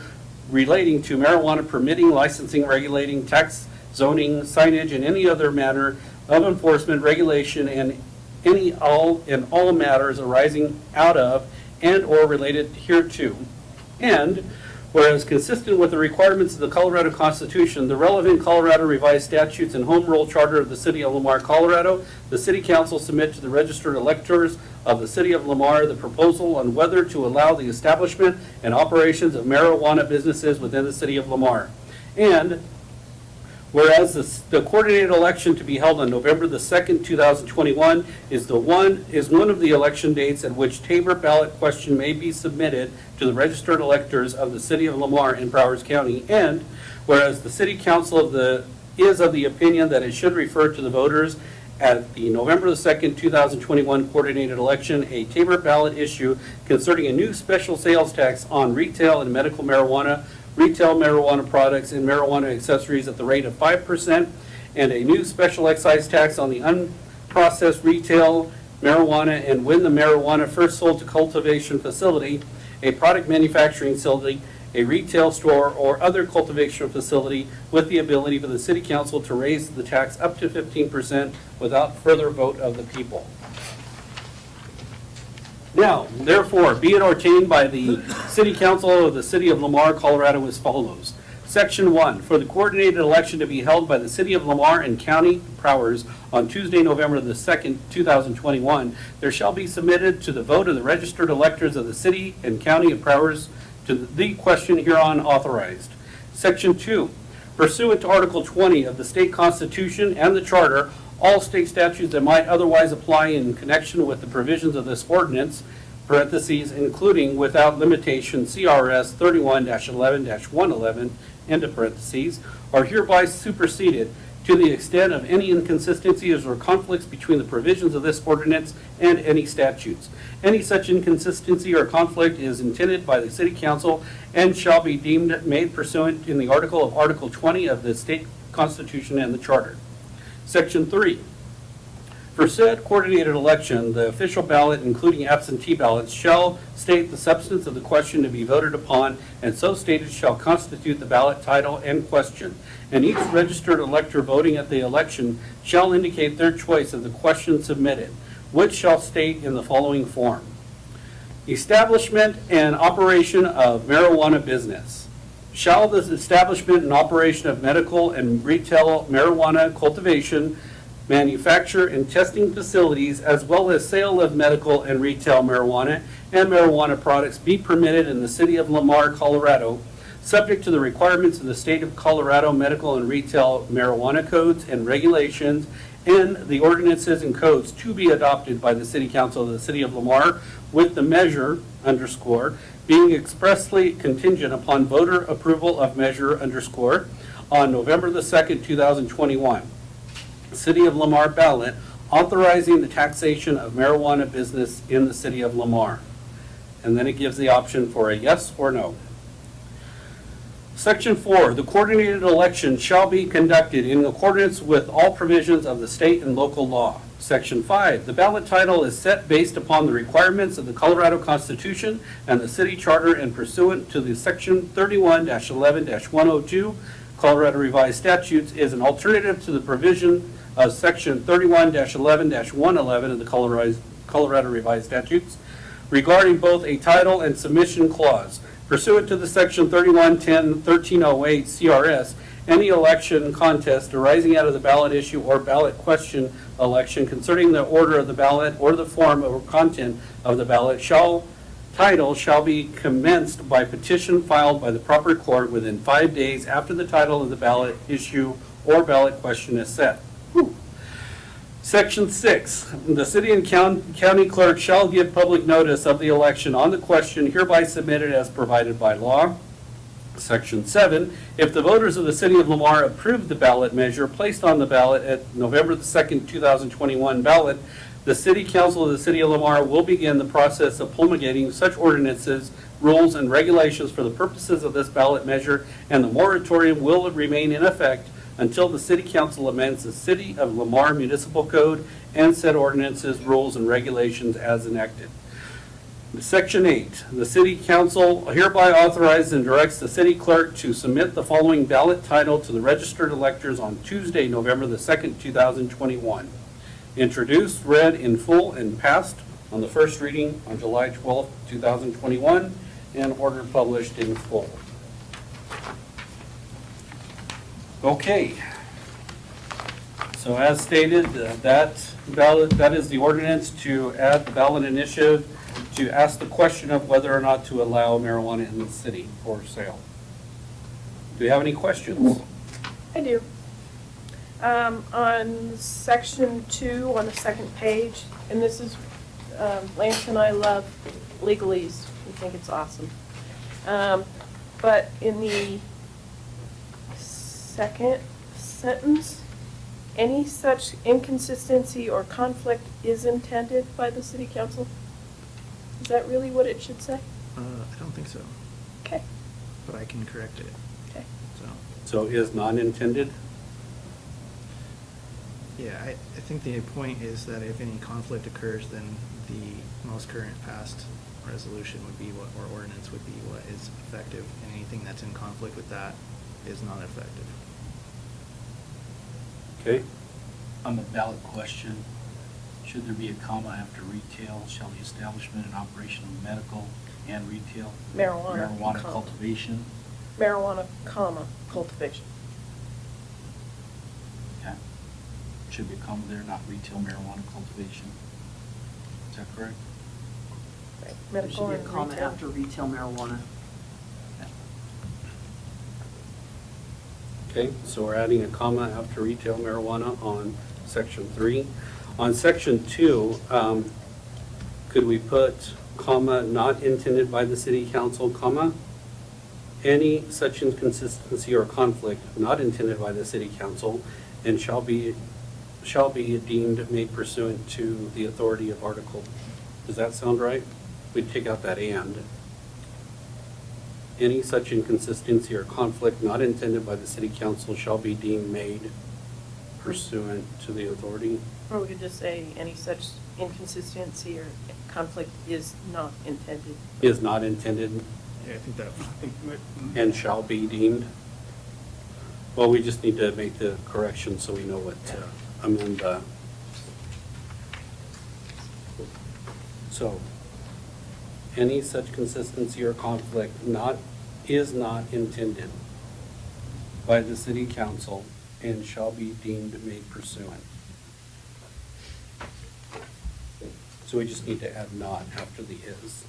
relating to marijuana permitting, licensing, regulating, tax, zoning, signage, and any other manner of enforcement, regulation, and all matters arising out of and or related hereto. And whereas consistent with the requirements of the Colorado Constitution, the relevant Colorado revised statutes and home rule charter of the city of Lamar, Colorado, the city council submit to the registered electors of the city of Lamar the proposal on whether to allow the establishment and operations of marijuana businesses within the city of Lamar. And whereas the coordinated election to be held on November the 2nd, 2021 is one of the election dates at which TABOR ballot question may be submitted to the registered electors of the city of Lamar and Prowers County. And whereas the city council is of the opinion that it should refer to the voters at the November the 2nd, 2021 coordinated election a TABOR ballot issue concerning a new special sales tax on retail and medical marijuana, retail marijuana products, and marijuana accessories at the rate of 5%, and a new special excise tax on the unprocessed retail marijuana and when the marijuana first sold to cultivation facility, a product manufacturing facility, a retail store, or other cultivation facility with the ability for the city council to raise the tax up to 15% without further vote of the people. Now, therefore, be it ordained by the City Council of the City of Lamar, Colorado as follows. Section 1, for the coordinated election to be held by the City of Lamar and County Prowers on Tuesday, November the 2nd, 2021, there shall be submitted to the vote of the registered electors of the City and County of Prowers to the question hereon authorized. Section 2, pursuant to Article 20 of the State Constitution and the Charter, all state statutes that might otherwise apply in connection with the provisions of this ordinance, parentheses, including without limitation CRS 31-11-111, end of parentheses, are hereby superseded, to the extent of any inconsistencies or conflicts between the provisions of this ordinance and any statutes. Any such inconsistency or conflict is intended by the City Council and shall be deemed made pursuant in the Article 20 of the State Constitution and the Charter. Section 3. For said coordinated election, the official ballot, including absentee ballots, shall state the substance of the question to be voted upon, and so stated shall constitute the ballot title and question. And each registered elector voting at the election shall indicate their choice of the question submitted, which shall state in the following form: establishment and operation of marijuana business. Shall the establishment and operation of medical and retail marijuana cultivation, manufacture, and testing facilities, as well as sale of medical and retail marijuana and marijuana products be permitted in the city of Lamar, Colorado, subject to the requirements of the state of Colorado medical and retail marijuana codes and regulations and the ordinances and codes to be adopted by the City Council of the City of Lamar, with the measure, _ being expressly contingent upon voter approval of measure, _ on November the 2nd, 2021. City of Lamar ballot authorizing the taxation of marijuana business in the City of Lamar. And then it gives the option for a yes or no. Section 4, the coordinated election shall be conducted in accordance with all provisions of the state and local law. Section 5, the ballot title is set based upon the requirements of the Colorado Constitution and the city charter and pursuant to the Section 31-11-102 Colorado Revised Statutes is an alternative to the provision of Section 31-11-111 of the Colorado Revised Statutes regarding both a title and submission clause. Pursuant to the Section 3110-1308 CRS, any election contest arising out of the ballot issue or ballot question election concerning the order of the ballot or the form or content of the ballot shall be commenced by petition filed by the proper court within 5 days after the title of the ballot issue or ballot question is set. Section 6, the city and county clerk shall give public notice of the election on the question hereby submitted as provided by law. Section 7, if the voters of the City of Lamar approve the ballot measure placed on the ballot at November the 2nd, 2021 ballot, the City Council of the City of Lamar will begin the process of promulgating such ordinances, rules, and regulations for the purposes of this ballot measure, and the moratorium will remain in effect until the City Council amends the City of Lamar Municipal Code and said ordinances, rules, and regulations as enacted. Section 8, the City Council hereby authorizes and directs the city clerk to submit the following ballot title to the registered electors on Tuesday, November the 2nd, 2021. Introduced, read in full, and passed on the first reading on July 12th, 2021, and ordered published in full. Okay. So as stated, that is the ordinance to add the ballot initiative to ask the question of whether or not to allow marijuana in the city for sale. Do you have any questions? I do. On section 2, on the second page, and this is, Lance and I love legalese. We think it's awesome. But in the second sentence, any such inconsistency or conflict is intended by the city council? Is that really what it should say? I don't think so, Okay, but I can correct it, okay. so. So is non-intended? Yeah, I think the point is that if any conflict occurs, then the most current passed resolution would be what, or ordinance would be what is effective, and anything that's in conflict with that is not effective. Okay. On the ballot question, should there be a comma after retail? Shall the establishment and operation of medical and retail Marijuana, comma. cultivation? Marijuana, comma, cultivation. Okay. Should be a comma there, not retail marijuana cultivation. Is that correct? Right. There Medical should and be a comma retail. after retail marijuana. Okay, so we're adding a comma after retail marijuana on section 3. On section 2, could we put comma, not intended by the city council, comma, any such inconsistency or conflict not intended by the city council, and shall be deemed made pursuant to the authority of article. Does that sound right? We'd take out that and. Any such inconsistency or conflict not intended by the city council shall be deemed made pursuant to the authority. Or we could just say any such inconsistency or conflict is not intended. Is not intended Yeah, I think that, and shall be deemed. Well, we just need to make the correction so we know what to amend. So, any such consistency or conflict is not intended by the city council and shall be deemed made pursuant. So we just need to add not after the is.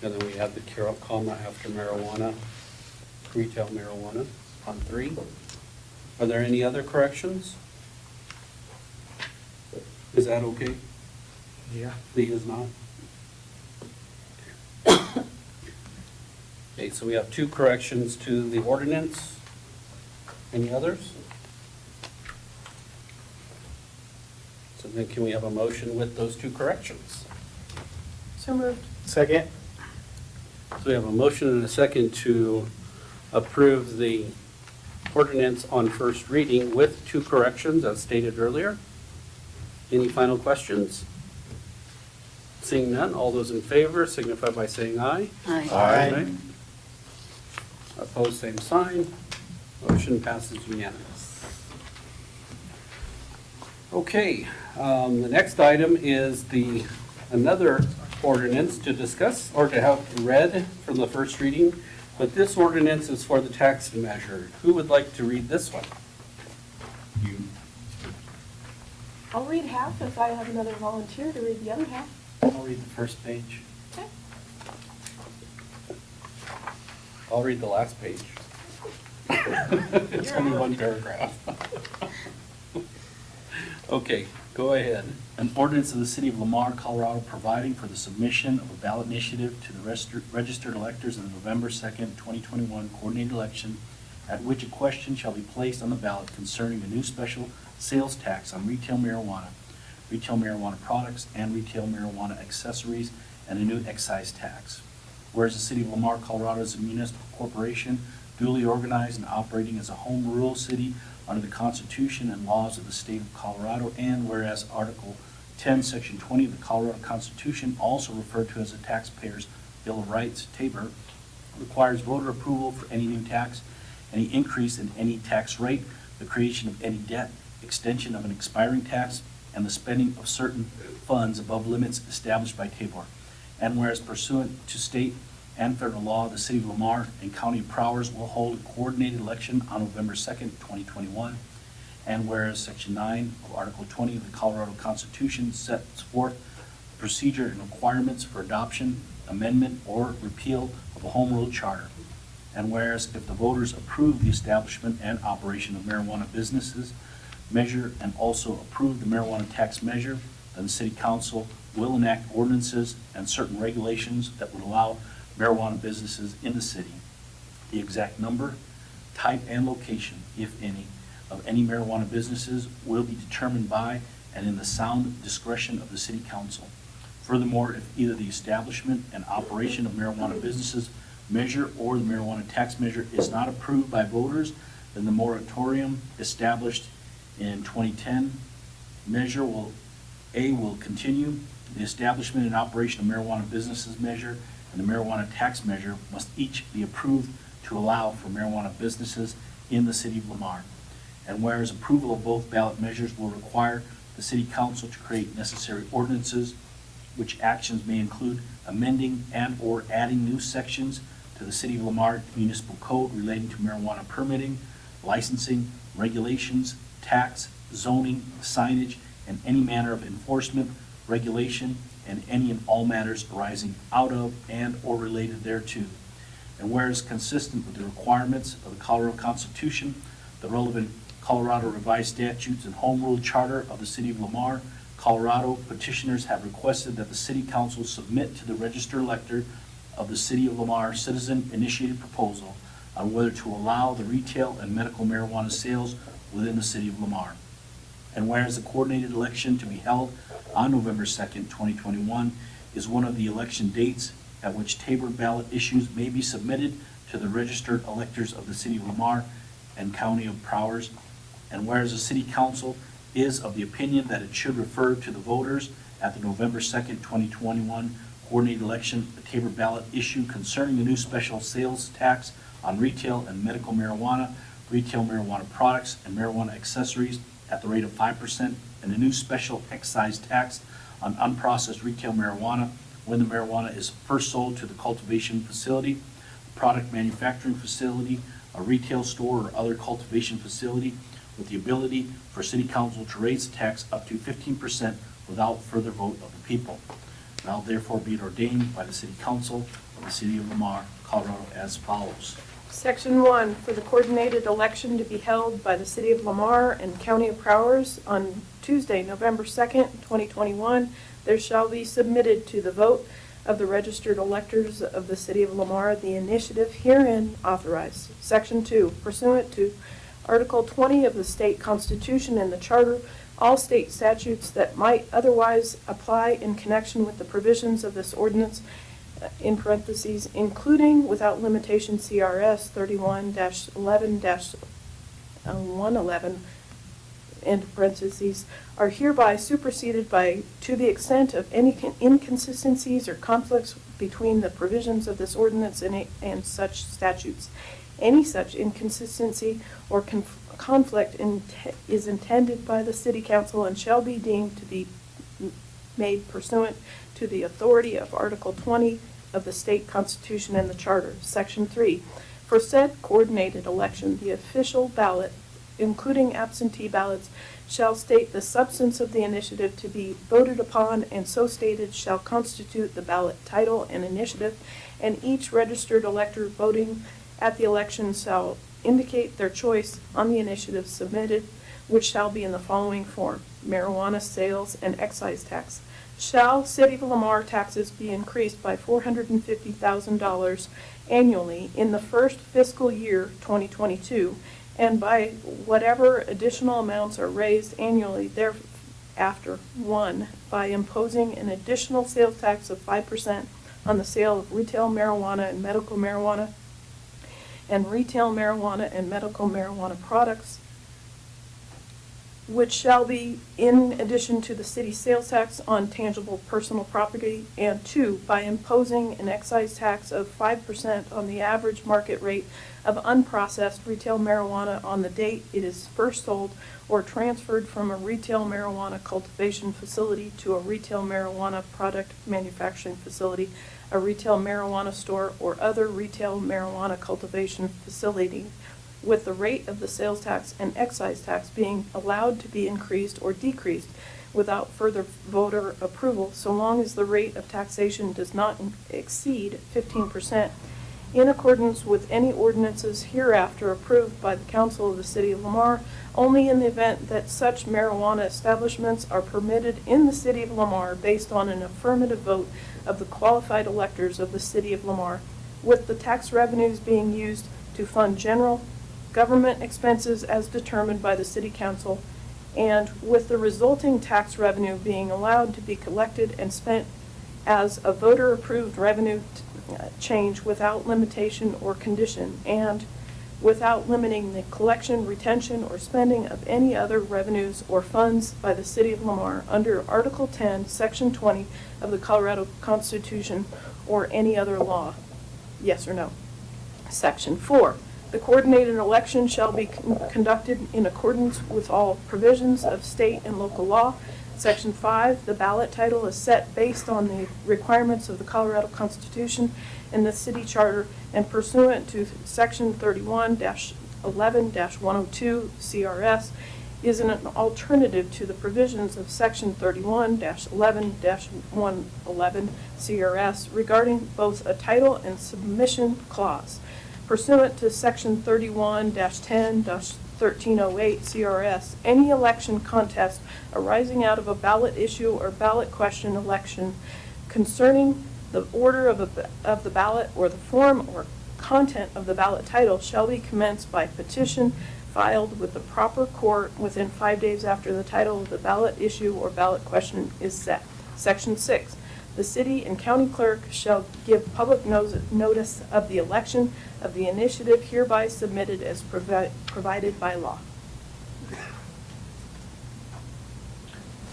And then we add the comma after marijuana, retail marijuana on 3. Are there any other corrections? Is that okay? yeah. The is not? Okay, so we have 2 corrections to the ordinance. Any others? So then can we have a motion with those 2 corrections? So moved. Second? So we have a motion and a second to approve the ordinance on first reading with 2 corrections as stated earlier. Any final questions? Seeing none, all those in favor signify by saying aye. Aye. Aye. Opposed, same sign. Motion passes unanimous. Okay, the next item is another ordinance to discuss or to have read from the first reading, but this ordinance is for the tax measure. Who would like to read this one? You, I'll read half if I have another volunteer to read the other half. I'll read the first page. Okay. I'll read the last page. It's only 1 paragraph. Okay, go ahead. An ordinance of the City of Lamar, Colorado, providing for the submission of a ballot initiative to the registered electors in the November 2nd, 2021 coordinated election, at which a question shall be placed on the ballot concerning a new special sales tax on retail marijuana products, and retail marijuana accessories, and a new excise tax. Whereas the City of Lamar, Colorado is a municipal corporation duly organized and operating as a home rule city under the Constitution and laws of the state of Colorado, and whereas Article 10, Section 20 of the Colorado Constitution, also referred to as the Taxpayers' Bill of Rights, TABOR, requires voter approval for any new tax, any increase in any tax rate, the creation of any debt, extension of an expiring tax, and the spending of certain funds above limits established by TABOR. And whereas pursuant to state and federal law, the City of Lamar and County of Prowers will hold a coordinated election on November 2nd, 2021. And whereas Section 9 of Article 20 of the Colorado Constitution sets forth the procedure and requirements for adoption, amendment, or repeal of a home rule charter. And whereas if the voters approve the establishment and operation of marijuana businesses measure and also approve the marijuana tax measure, then the City Council will enact ordinances and certain regulations that would allow marijuana businesses in the city. The exact number, type, and location, if any, of any marijuana businesses will be determined by and in the sound discretion of the City Council. Furthermore, if either the establishment and operation of marijuana businesses measure or the marijuana tax measure is not approved by voters, then the moratorium established in 2010 measure will continue. The establishment and operation of marijuana businesses measure and the marijuana tax measure must each be approved to allow for marijuana businesses in the City of Lamar. And whereas approval of both ballot measures will require the City Council to create necessary ordinances, which actions may include amending and/or adding new sections to the City of Lamar Municipal Code relating to marijuana permitting, licensing, regulations, tax, zoning, signage, and any manner of enforcement, regulation, and any and all matters arising out of and/or related thereto. And whereas consistent with the requirements of the Colorado Constitution, the relevant Colorado Revised Statutes and Home Rule Charter of the City of Lamar, Colorado, petitioners have requested that the City Council submit to the registered elector of the City of Lamar citizen-initiated proposal on whether to allow the retail and medical marijuana sales within the city of Lamar. And whereas the coordinated election to be held on November 2nd, 2021 is one of the election dates at which tabled ballot issues may be submitted to the registered electors of the city of Lamar and county of Prowers. And whereas the city council is of the opinion that it should refer to the voters at the November 2nd, 2021 coordinated election, a tabled ballot issue concerning the new special sales tax on retail and medical marijuana, retail marijuana products, and marijuana accessories at the rate of 5%, and a new special excise tax on unprocessed retail marijuana when the marijuana is first sold to the cultivation facility, product manufacturing facility, a retail store, or other cultivation facility, with the ability for city council to raise the tax up to 15% without further vote of the people. Now therefore be it ordained by the city council of the city of Lamar, Colorado as follows. Section 1, for the coordinated election to be held by the City of Lamar and County of Prowers on Tuesday, November 2nd, 2021, there shall be submitted to the vote of the registered electors of the City of Lamar the initiative herein authorized. Section 2, pursuant to Article 20 of the state constitution and the charter, all state statutes that might otherwise apply in connection with the provisions of this ordinance, in parentheses, including without limitation CRS 31-11-111, end parentheses, are hereby superseded by, to the extent of any inconsistencies or conflicts between the provisions of this ordinance and such statutes. Any such inconsistency or conflict is intended by the City Council and shall be deemed to be made pursuant to the authority of Article 20 of the state constitution and the charter. Section 3, for said coordinated election, the official ballot, including absentee ballots, shall state the substance of the initiative to be voted upon, and so stated shall constitute the ballot title and initiative, and each registered elector voting at the election shall indicate their choice on the initiative submitted, which shall be in the following form: marijuana sales and excise tax. Shall City of Lamar taxes be increased by $450,000 annually in the first fiscal year 2022, and by whatever additional amounts are raised annually thereafter. 1, by imposing an additional sales tax of 5% on the sale of retail marijuana and medical marijuana and retail marijuana and medical marijuana products, which shall be in addition to the city sales tax on tangible personal property, and 2, by imposing an excise tax of 5% on the average market rate of unprocessed retail marijuana on the date it is first sold or transferred from a retail marijuana cultivation facility to a retail marijuana product manufacturing facility, a retail marijuana store, or other retail marijuana cultivation facility, with the rate of the sales tax and excise tax being allowed to be increased or decreased without further voter approval, so long as the rate of taxation does not exceed 15%, in accordance with any ordinances hereafter approved by the council of the City of Lamar, only in the event that such marijuana establishments are permitted in the City of Lamar based on an affirmative vote of the qualified electors of the City of Lamar, with the tax revenues being used to fund general government expenses as determined by the City Council, and with the resulting tax revenue being allowed to be collected and spent as a voter-approved revenue change without limitation or condition, and without limiting the collection, retention, or spending of any other revenues or funds by the City of Lamar under Article 10, Section 20 of the Colorado Constitution or any other law. Yes or no? Section 4. The coordinated election shall be conducted in accordance with all provisions of state and local law. Section 5, the ballot title is set based on the requirements of the Colorado Constitution and the city charter, and pursuant to Section 31-11-102 CRS, is an alternative to the provisions of Section 31-11-111 CRS regarding both a title and submission clause. Pursuant to Section 31-10-1308 CRS, any election contest arising out of a ballot issue or ballot question election concerning the order of the ballot or the form or content of the ballot title shall be commenced by petition filed with the proper court within 5 days after the title of the ballot issue or ballot question is set. Section 6, the city and county clerk shall give public notice of the election of the initiative hereby submitted as provided by law.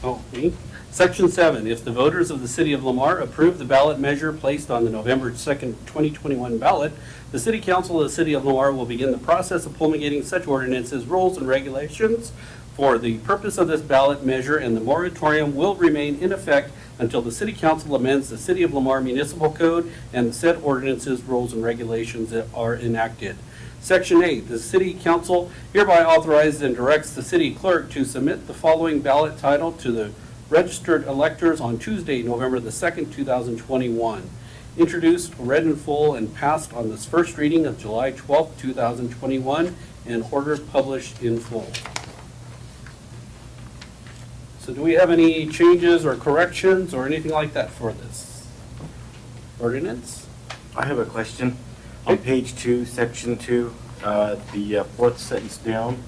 Oh, me? Section 7, if the voters of the city of Lamar approve the ballot measure placed on the November 2nd, 2021 ballot, the city council of the city of Lamar will begin the process of promulgating such ordinances, rules, and regulations for the purpose of this ballot measure, and the moratorium will remain in effect until the city council amends the city of Lamar municipal code and the said ordinances, rules, and regulations that are enacted. Section 8, the city council hereby authorizes and directs the city clerk to submit the following ballot title to the registered electors on Tuesday, November the 2nd, 2021. Introduced, read in full, and passed on this first reading of July 12th, 2021, and ordered published in full. So do we have any changes or corrections or anything like that for this ordinance? I have a question. On page 2, section 2, the fourth sentence down,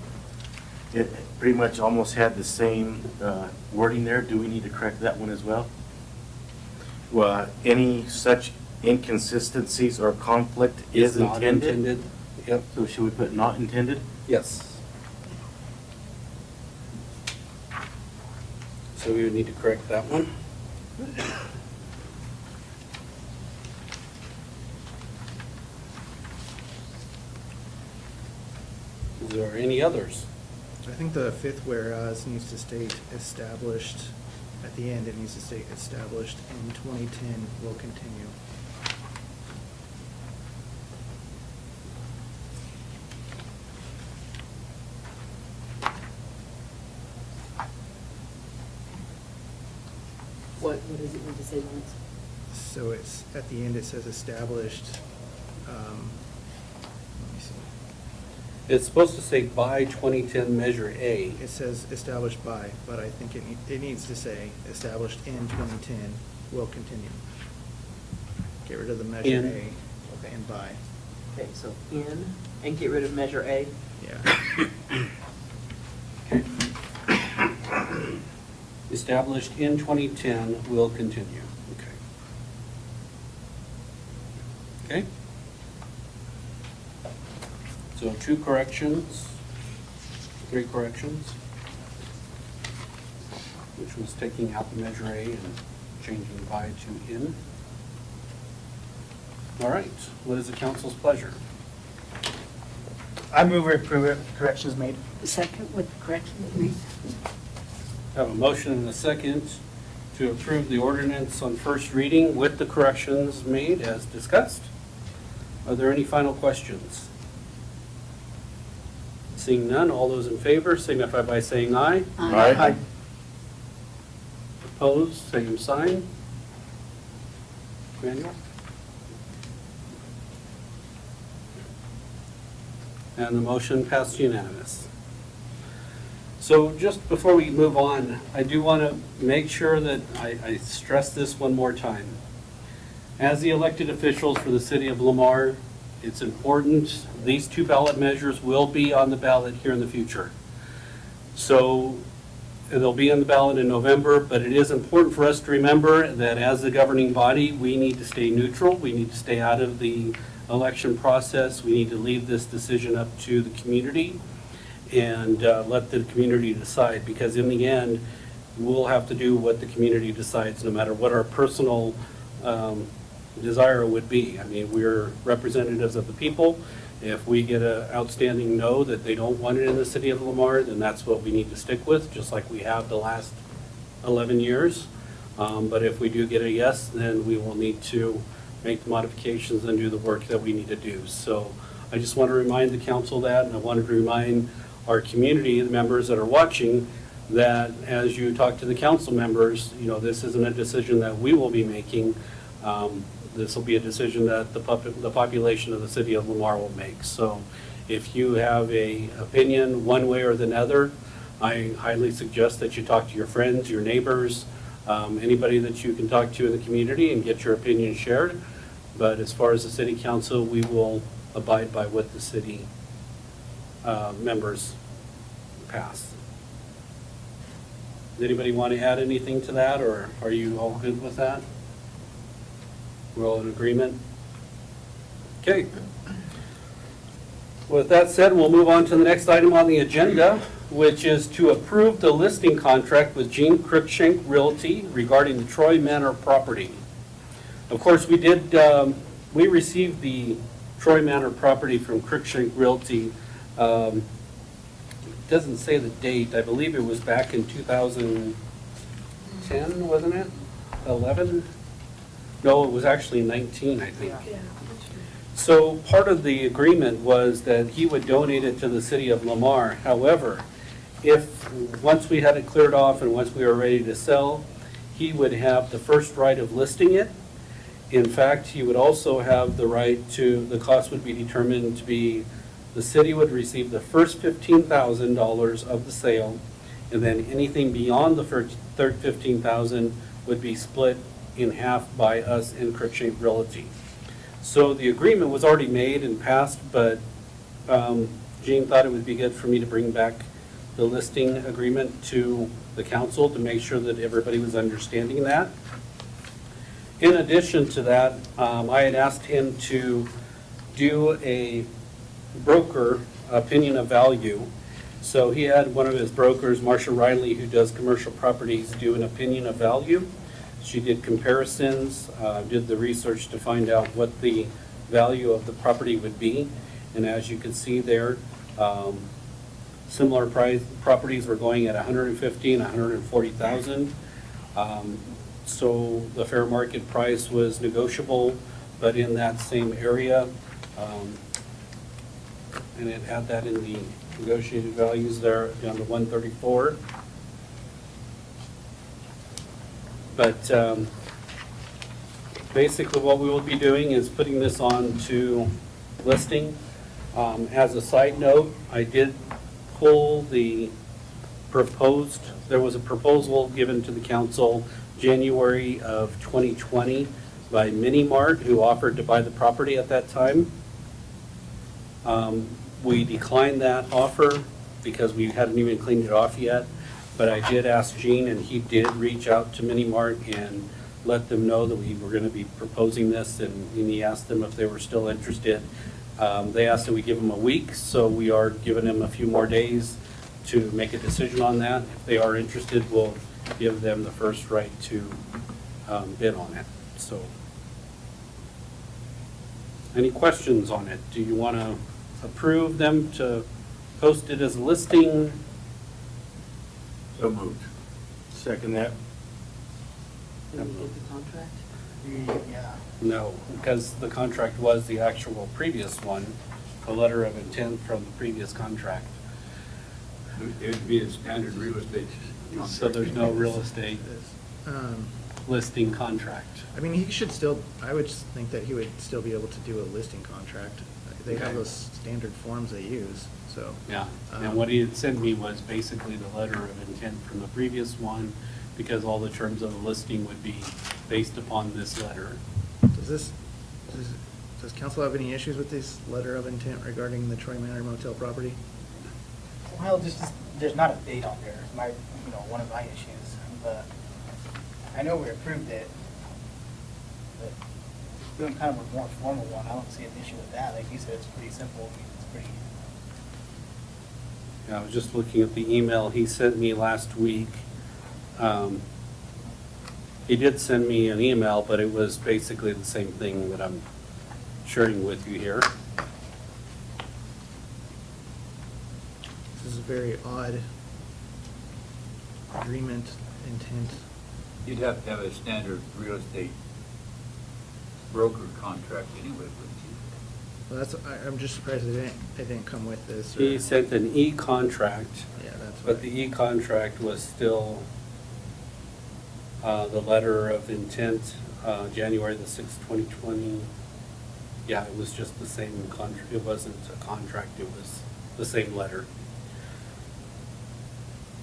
it pretty much almost had the same wording there. Do we need to correct that one as well? Well, any such inconsistencies or conflict is Not intended? Yep, So should we put not intended? yes. So we would need to correct that one. Is there any others? I think the fifth whereas needs to state established, at the end, it needs to state established in 2010 will continue. What does it need to say once? So it's, at the end, it says established, let me see. It's supposed to say by 2010 Measure A. It says established by, but I think it needs to say established in 2010 will continue. Get rid of the measure In. A and by. Okay, so in, and get rid of measure A. Yeah. Established in 2010 will continue. Okay. Okay? So 2 corrections, 3 corrections, which was taking out the measure A and changing by to in. All right, what is the council's pleasure? I move we approve corrections made. Second with the corrections made. Have a motion and a second to approve the ordinance on first reading with the corrections made as discussed. Are there any final questions? Seeing none, all those in favor signify by saying aye. Aye. Opposed, same sign. Manuel? And the motion passed unanimous. So just before we move on, I do want to make sure that I stress this one more time. As the elected officials for the city of Lamar, it's important, these 2 ballot measures will be on the ballot here in the future. So they'll be on the ballot in November, but it is important for us to remember that as the governing body, we need to stay neutral. We need to stay out of the election process. We need to leave this decision up to the community and let the community decide, because in the end, we'll have to do what the community decides, no matter what our personal desire would be. I mean, we're representatives of the people. If we get an outstanding no that they don't want it in the city of Lamar, then that's what we need to stick with, just like we have the last 11 years. But if we do get a yes, then we will need to make the modifications and do the work that we need to do. So I just want to remind the council that, and I wanted to remind our community, the members that are watching, that as you talk to the council members, you know, this isn't a decision that we will be making. This will be a decision that the population of the city of Lamar will make. So if you have an opinion one way or the other, I highly suggest that you talk to your friends, your neighbors, anybody that you can talk to in the community and get your opinion shared. But as far as the city council, we will abide by what the city members pass. Does anybody want to add anything to that, or are you all good with that? We're all in agreement? Okay. With that said, we'll move on to the next item on the agenda, which is to approve the listing contract with Gene Cruikshank Realty regarding the Troy Manor property. Of course, we received the Troy Manor property from Cruikshank Realty. It doesn't say the date. I believe it was back in 2010, wasn't it? 11? No, it was actually 19, I think. So part of the agreement was that he would donate it to the city of Lamar. However, once we had it cleared off and once we were ready to sell, he would have the first right of listing it. In fact, he would also have the right the cost would be determined to be, the city would receive the first $15,000 of the sale, and then anything beyond the first $15,000 would be split in half by us and Cruikshank Realty. So the agreement was already made and passed, but Gene thought it would be good for me to bring back the listing agreement to the council to make sure that everybody was understanding that. In addition to that, I had asked him to do a broker opinion of value. So he had one of his brokers, Marsha Riley, who does commercial properties, do an opinion of value. She did comparisons, did the research to find out what the value of the property would be. And as you can see there, similar price properties were going at $150,000 and $140,000. So the fair market price was negotiable, but in that same area. And it had that in the negotiated values there down to 134. But basically what we will be doing is putting this on to listing. As a side note, I did pull there was a proposal given to the council January of 2020 by Mini Mart, who offered to buy the property at that time. We declined that offer because we hadn't even cleaned it off yet. But I did ask Gene, and he did reach out to Mini Mart and let them know that we were going to be proposing this, and he asked them if they were still interested. They asked that we give them a week, so we are giving them a few more days to make a decision on that. If they are interested, we'll give them the first right to bid on it. So, any questions on it? Do you want to approve them to post it as a listing? So moved. Second that. Did we get the contract? Yeah. No, because the contract was the actual previous one, a letter of intent from the previous contract. It would be a standard real estate contract. So there's no real estate Um, listing contract. I mean, he should still, I would just think that he would still be able to do a listing contract. They have Okay. those standard forms they use, so. Yeah, and what he had sent me was basically the letter of intent from the previous one, because all the terms of the listing would be based upon this letter. Does council have any issues with this letter of intent regarding the Troy Manor Motel property? Well, there's not a date on there, one of my issues, but I know we approved it, but doing kind of a more formal one, I don't see an issue with that. Like you said, it's pretty simple, it's pretty. Yeah, I was just looking at the email he sent me last week. He did send me an email, but it was basically the same thing that I'm sharing with you here. This is a very odd agreement intent. You'd have to have a standard real estate broker contract anyway, wouldn't you? Well, I'm just surprised it didn't come with this. or- He sent an e-contract, Yeah, that's but what. the e-contract was still the letter of intent, January the 6th, 2020. Yeah, it was just the same contract. It wasn't a contract, it was the same letter.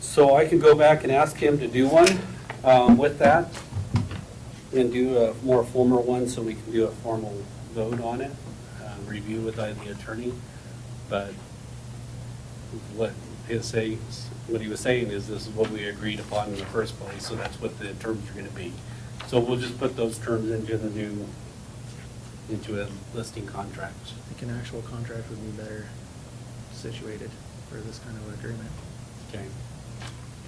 So I can go back and ask him to do one with that and do a more formal one so we can do a formal vote on it, review with the attorney. But what what he was saying is this is what we agreed upon in the first place, so that's what the terms are gonna be. So we'll just put those terms into a listing contract. I think an actual contract would be better situated for this kind of agreement. Okay.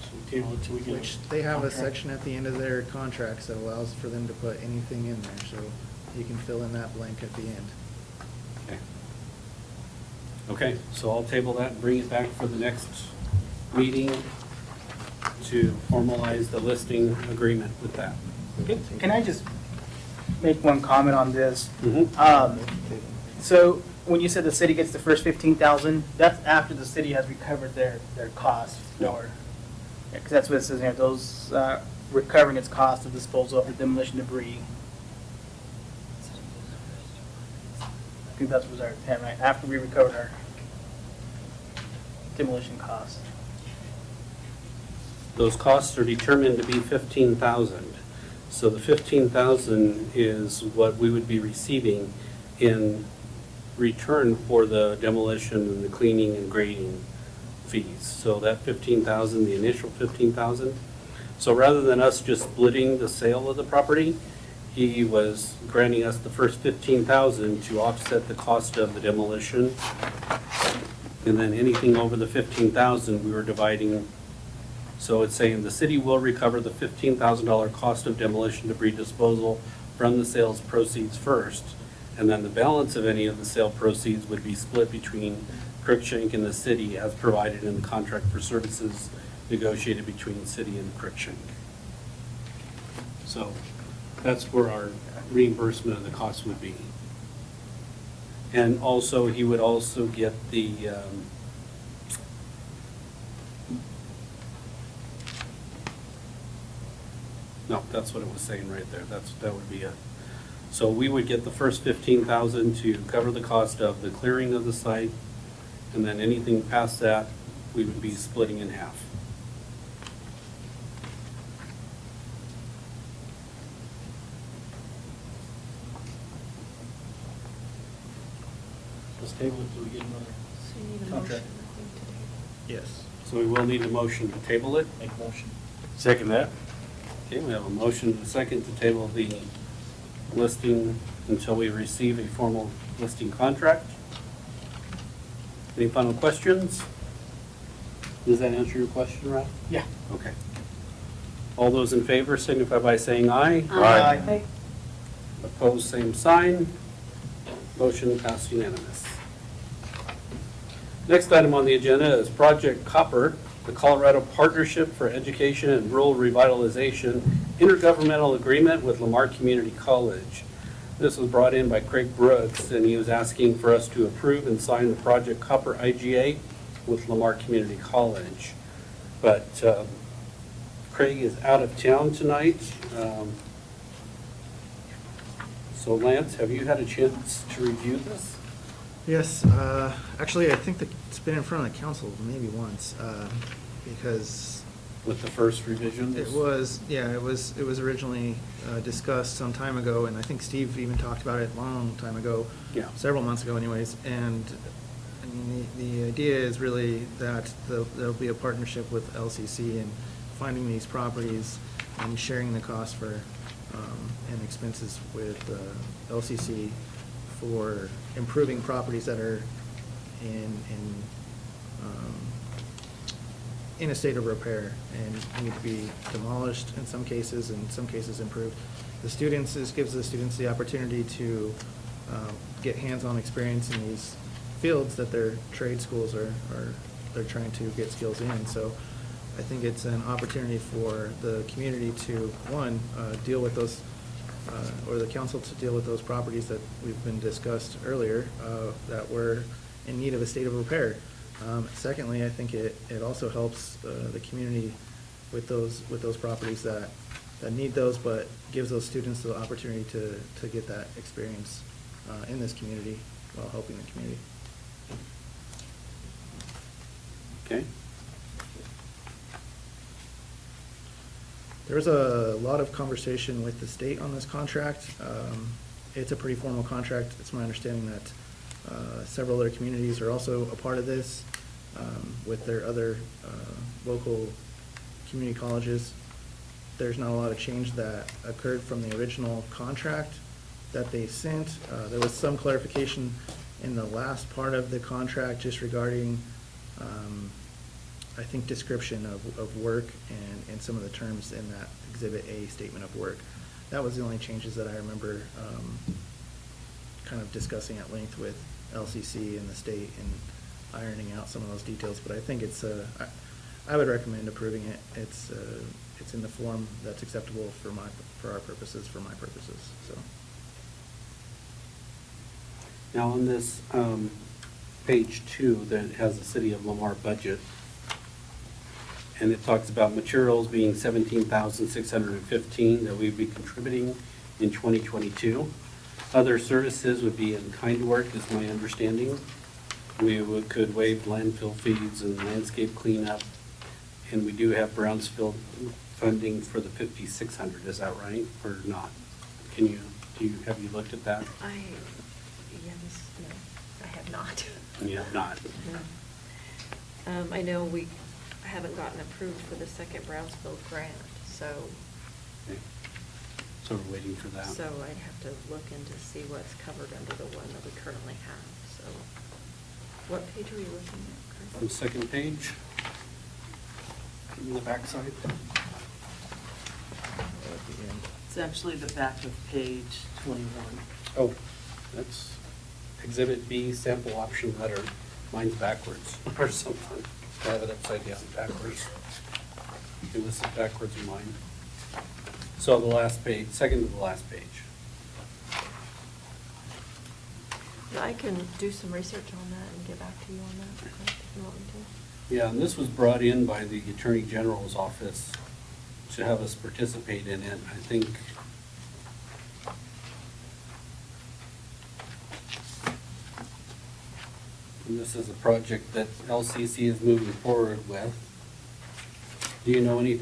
So table it till we get. Which they have a contract. section at the end of their contracts that allows for them to put anything in there, so you can fill in that blank at the end. Okay. Okay, so I'll table that and bring it back for the next meeting to formalize the listing agreement with that. Can I just make one comment on this? Mhm. So when you said the city gets the first 15,000, that's after the city has recovered their cost for, because that's what it says here, those recovering its cost of disposal of the demolition debris. I think that was our intent, right? After we recovered our demolition costs. Those costs are determined to be 15,000. So the 15,000 is what we would be receiving in return for the demolition and the cleaning and grading fees. So that 15,000, the initial 15,000. So rather than us just splitting the sale of the property, he was granting us the first 15,000 to offset the cost of the demolition. And then anything over the 15,000, we were dividing. So it's saying the city will recover the $15,000 cost of demolition debris disposal from the sales proceeds first. And then the balance of any of the sale proceeds would be split between Crookshank and the city as provided in the contract for services negotiated between the city and Crookshank. So that's where our reimbursement of the cost would be. And also, he would also get the, no, that's what it was saying right there. That would be it. So we would get the first 15,000 to cover the cost of the clearing of the site, and then anything past that, we would be splitting in half. Let's table it till we get another So you need a contract. motion, I think, today. Yes. So we will need a motion to table it. Make motion. Second that. Okay, we have a motion and a second to table the listing until we receive a formal listing contract. Any final questions? Does that answer your question, Ralph? Yeah. Okay. All those in favor signify by saying aye. Aye. Opposed, same sign. Motion passed unanimous. Next item on the agenda is Project Copper, the Colorado Partnership for Education and Rural Revitalization Intergovernmental Agreement with Lamar Community College. This was brought in by Craig Brooks, and he was asking for us to approve and sign the Project Copper IGA with Lamar Community College. But Craig is out of town tonight. So Lance, have you had a chance to review this? Yes, actually, I think that it's been in front of the council maybe once, because With the first revisions? it was originally discussed some time ago, and I think Steve even talked about it a long time ago. Yeah. Several months ago anyways, and I mean, the idea is really that there'll be a partnership with LCC in finding these properties and sharing the cost for, and expenses with LCC for improving properties that are in a state of repair and need to be demolished in some cases, in some cases improved. The students, this gives the students the opportunity to get hands-on experience in these fields that their trade schools they're trying to get skills in. So I think it's an opportunity for the community to, one, deal with those, or the council to deal with those properties that we've been discussed earlier, that were in need of a state of repair. Secondly, I think it also helps the community with those properties that need those, but gives those students the opportunity to get that experience in this community while helping the community. Okay. There was a lot of conversation with the state on this contract. It's a pretty formal contract. It's my understanding that several other communities are also a part of this. with their other local community colleges. There's not a lot of change that occurred from the original contract that they sent. There was some clarification in the last part of the contract just regarding, I think, description of work and some of the terms in that Exhibit A statement of work. That was the only changes that I remember kind of discussing at length with LCC and the state and ironing out some of those details. But I think it's, I would recommend approving it. It's in the form that's acceptable for our purposes, for my purposes, so. Now, on this page 2 that has the City of Lamar budget, and it talks about materials being $17,615 that we'd be contributing in 2022. Other services would be in kind work, is my understanding. Could waive landfill fees and landscape cleanup, and we do have Brownsville funding for the $5,600. Is that right or not? Have you looked at that? No, I have not. You have not. I know we haven't gotten approved for the second Brownsville grant, so. Okay. So we're waiting for that. So I'd have to look into see what's covered under the one that we currently have, so. What page are you looking at, Chris? On the second page, in the backside. It's actually the back of page 21. Oh, that's Exhibit B, sample option letter. Mine's backwards or something. I have it upside down backwards. It was backwards in mine. So the last page, second to the last page. Yeah, I can do some research on that and get back to you on that, Chris, if you want me to. Yeah, and this was brought in by the Attorney General's office to have us participate in it. I think and this is a project that LCC is moving forward with. Do you know any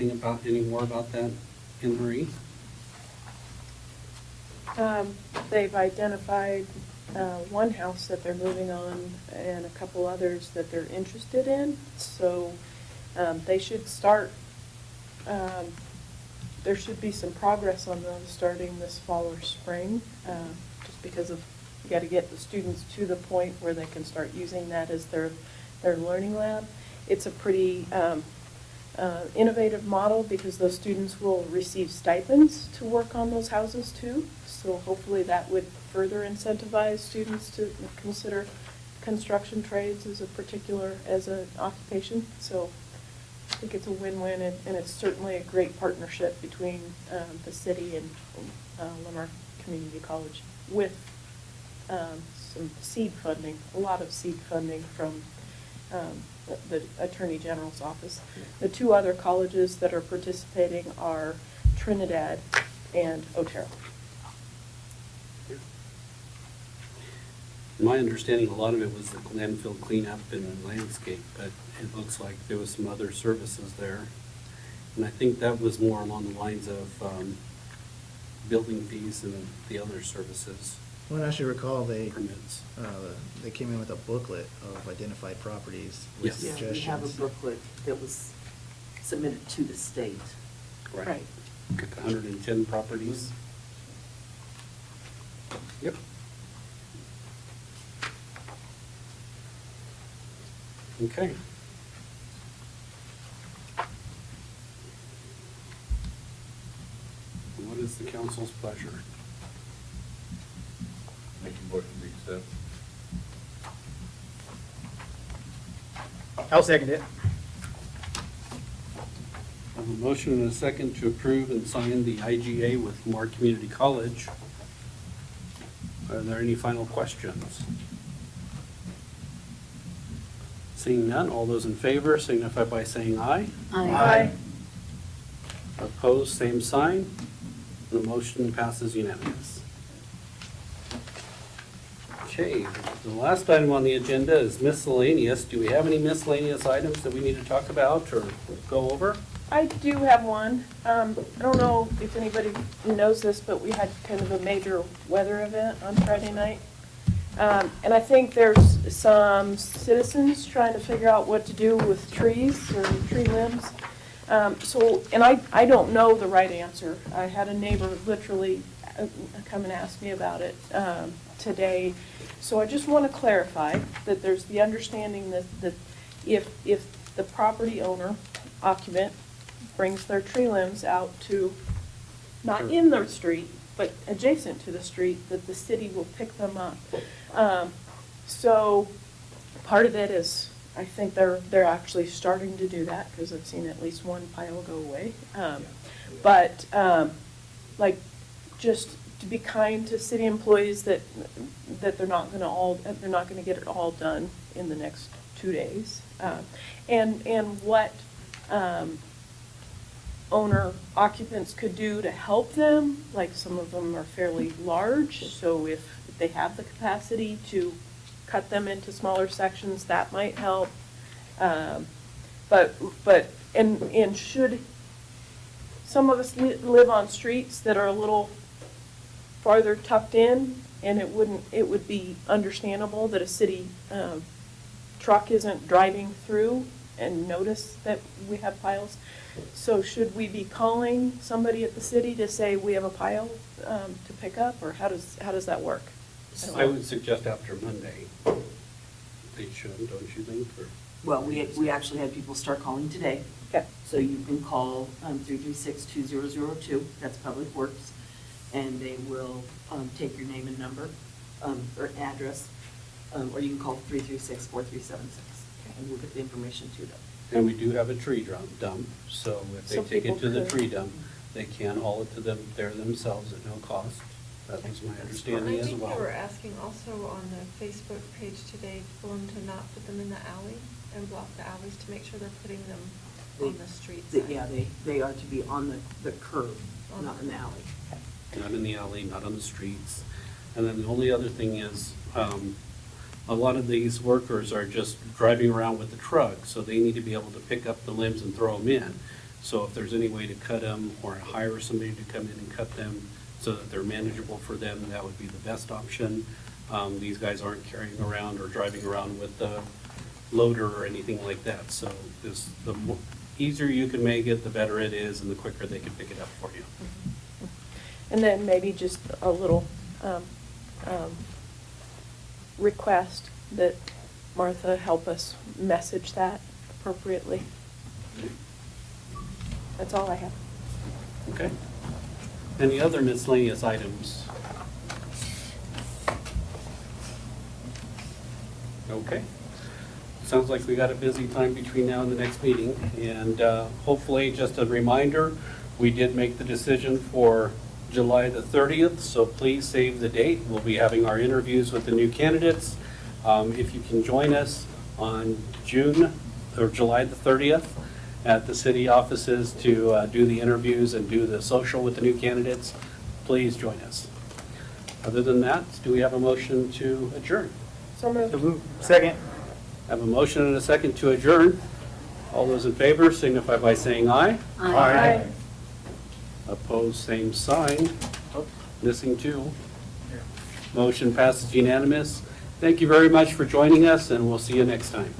more about that, Anne Marie? They've identified one house that they're moving on and a couple others that they're interested in. So they should start, there should be some progress on those starting this fall or spring, just because of, you got to get the students to the point where they can start using that as their learning lab. It's a pretty innovative model because those students will receive stipends to work on those houses too. So hopefully that would further incentivize students to consider construction trades as an occupation. So I think it's a win-win, and it's certainly a great partnership between the city and Lamar Community College with some seed funding, a lot of seed funding from the Attorney General's office. The two other colleges that are participating are Trinidad and Otero. My understanding, a lot of it was the landfill cleanup and landscape, but it looks like there was some other services there. And I think that was more along the lines of building fees and the other services. Well, as you recall, they Permits. they came in with a booklet of identified properties with Yes. Yeah, suggestions. we have a booklet that was submitted to the state. Right. 110 properties. Yep. Okay. What is the council's pleasure? Make a motion to accept. I'll second it. I have a motion and a second to approve and sign the IGA with Lamar Community College. Are there any final questions? Seeing none, all those in favor signify by saying aye. Aye. Opposed, same sign. The motion passes unanimous. Okay, the last item on the agenda is miscellaneous. Do we have any miscellaneous items that we need to talk about or go over? I do have one. I don't know if anybody knows this, but we had kind of a major weather event on Friday night. And I think there's some citizens trying to figure out what to do with trees or tree limbs. And I don't know the right answer. I had a neighbor literally come and ask me about it today. So I just want to clarify that there's the understanding that if the property owner, occupant, brings their tree limbs out to, not in their street, but adjacent to the street, that the city will pick them up. So part of it is, I think they're actually starting to do that, because I've seen at least one pile go away. But like, just to be kind to city employees that they're not gonna get it all done in the next 2 days. And what owner occupants could do to help them, like some of them are fairly large, so if they have the capacity to cut them into smaller sections, that might help. But should some of us live on streets that are a little farther tucked in, and it would be understandable that a city truck isn't driving through and notice that we have piles. So should we be calling somebody at the city to say we have a pile to pick up, or how does that work? I would suggest after Monday. They should, don't you think? Or- Well, we actually had people start calling today. Okay. So you can call 336-2002, that's Public Works, and they will take your name and number or address, or you can call 336-4376, and we'll get the information to them. And we do have a tree dump, so if they So take it people to the could- tree dump, they can haul it to them there themselves at no cost. That was my understanding I as think well. they were asking also on the Facebook page today for them to not put them in the alley and block the alleys, to make sure they're putting them on the street side. Yeah, they are to be on the curb, not in the alley. Not in the alley, not on the streets. And then the only other thing is, a lot of these workers are just driving around with the truck, so they need to be able to pick up the limbs and throw them in. So if there's any way to cut them, or hire somebody to come in and cut them so that they're manageable for them, that would be the best option. These guys aren't carrying around or driving around with a loader or anything like that. So the easier you can make it, the better it is, and the quicker they can pick it up for you. And then maybe just a little request that Martha help us message that appropriately. That's all I have. Okay. Any other miscellaneous items? Okay. Sounds like we got a busy time between now and the next meeting. And hopefully, just a reminder, we did make the decision for July the 30th, so please save the date. We'll be having our interviews with the new candidates. If you can join us on July the 30th at the city offices to do the interviews and do the social with the new candidates, please join us. Other than that, do we have a motion to adjourn? So moved. Second. Have a motion and a second to adjourn. All those in favor signify by saying aye. Aye. Opposed, same sign. Missing two. Motion passes unanimous. Thank you very much for joining us, and we'll see you next time.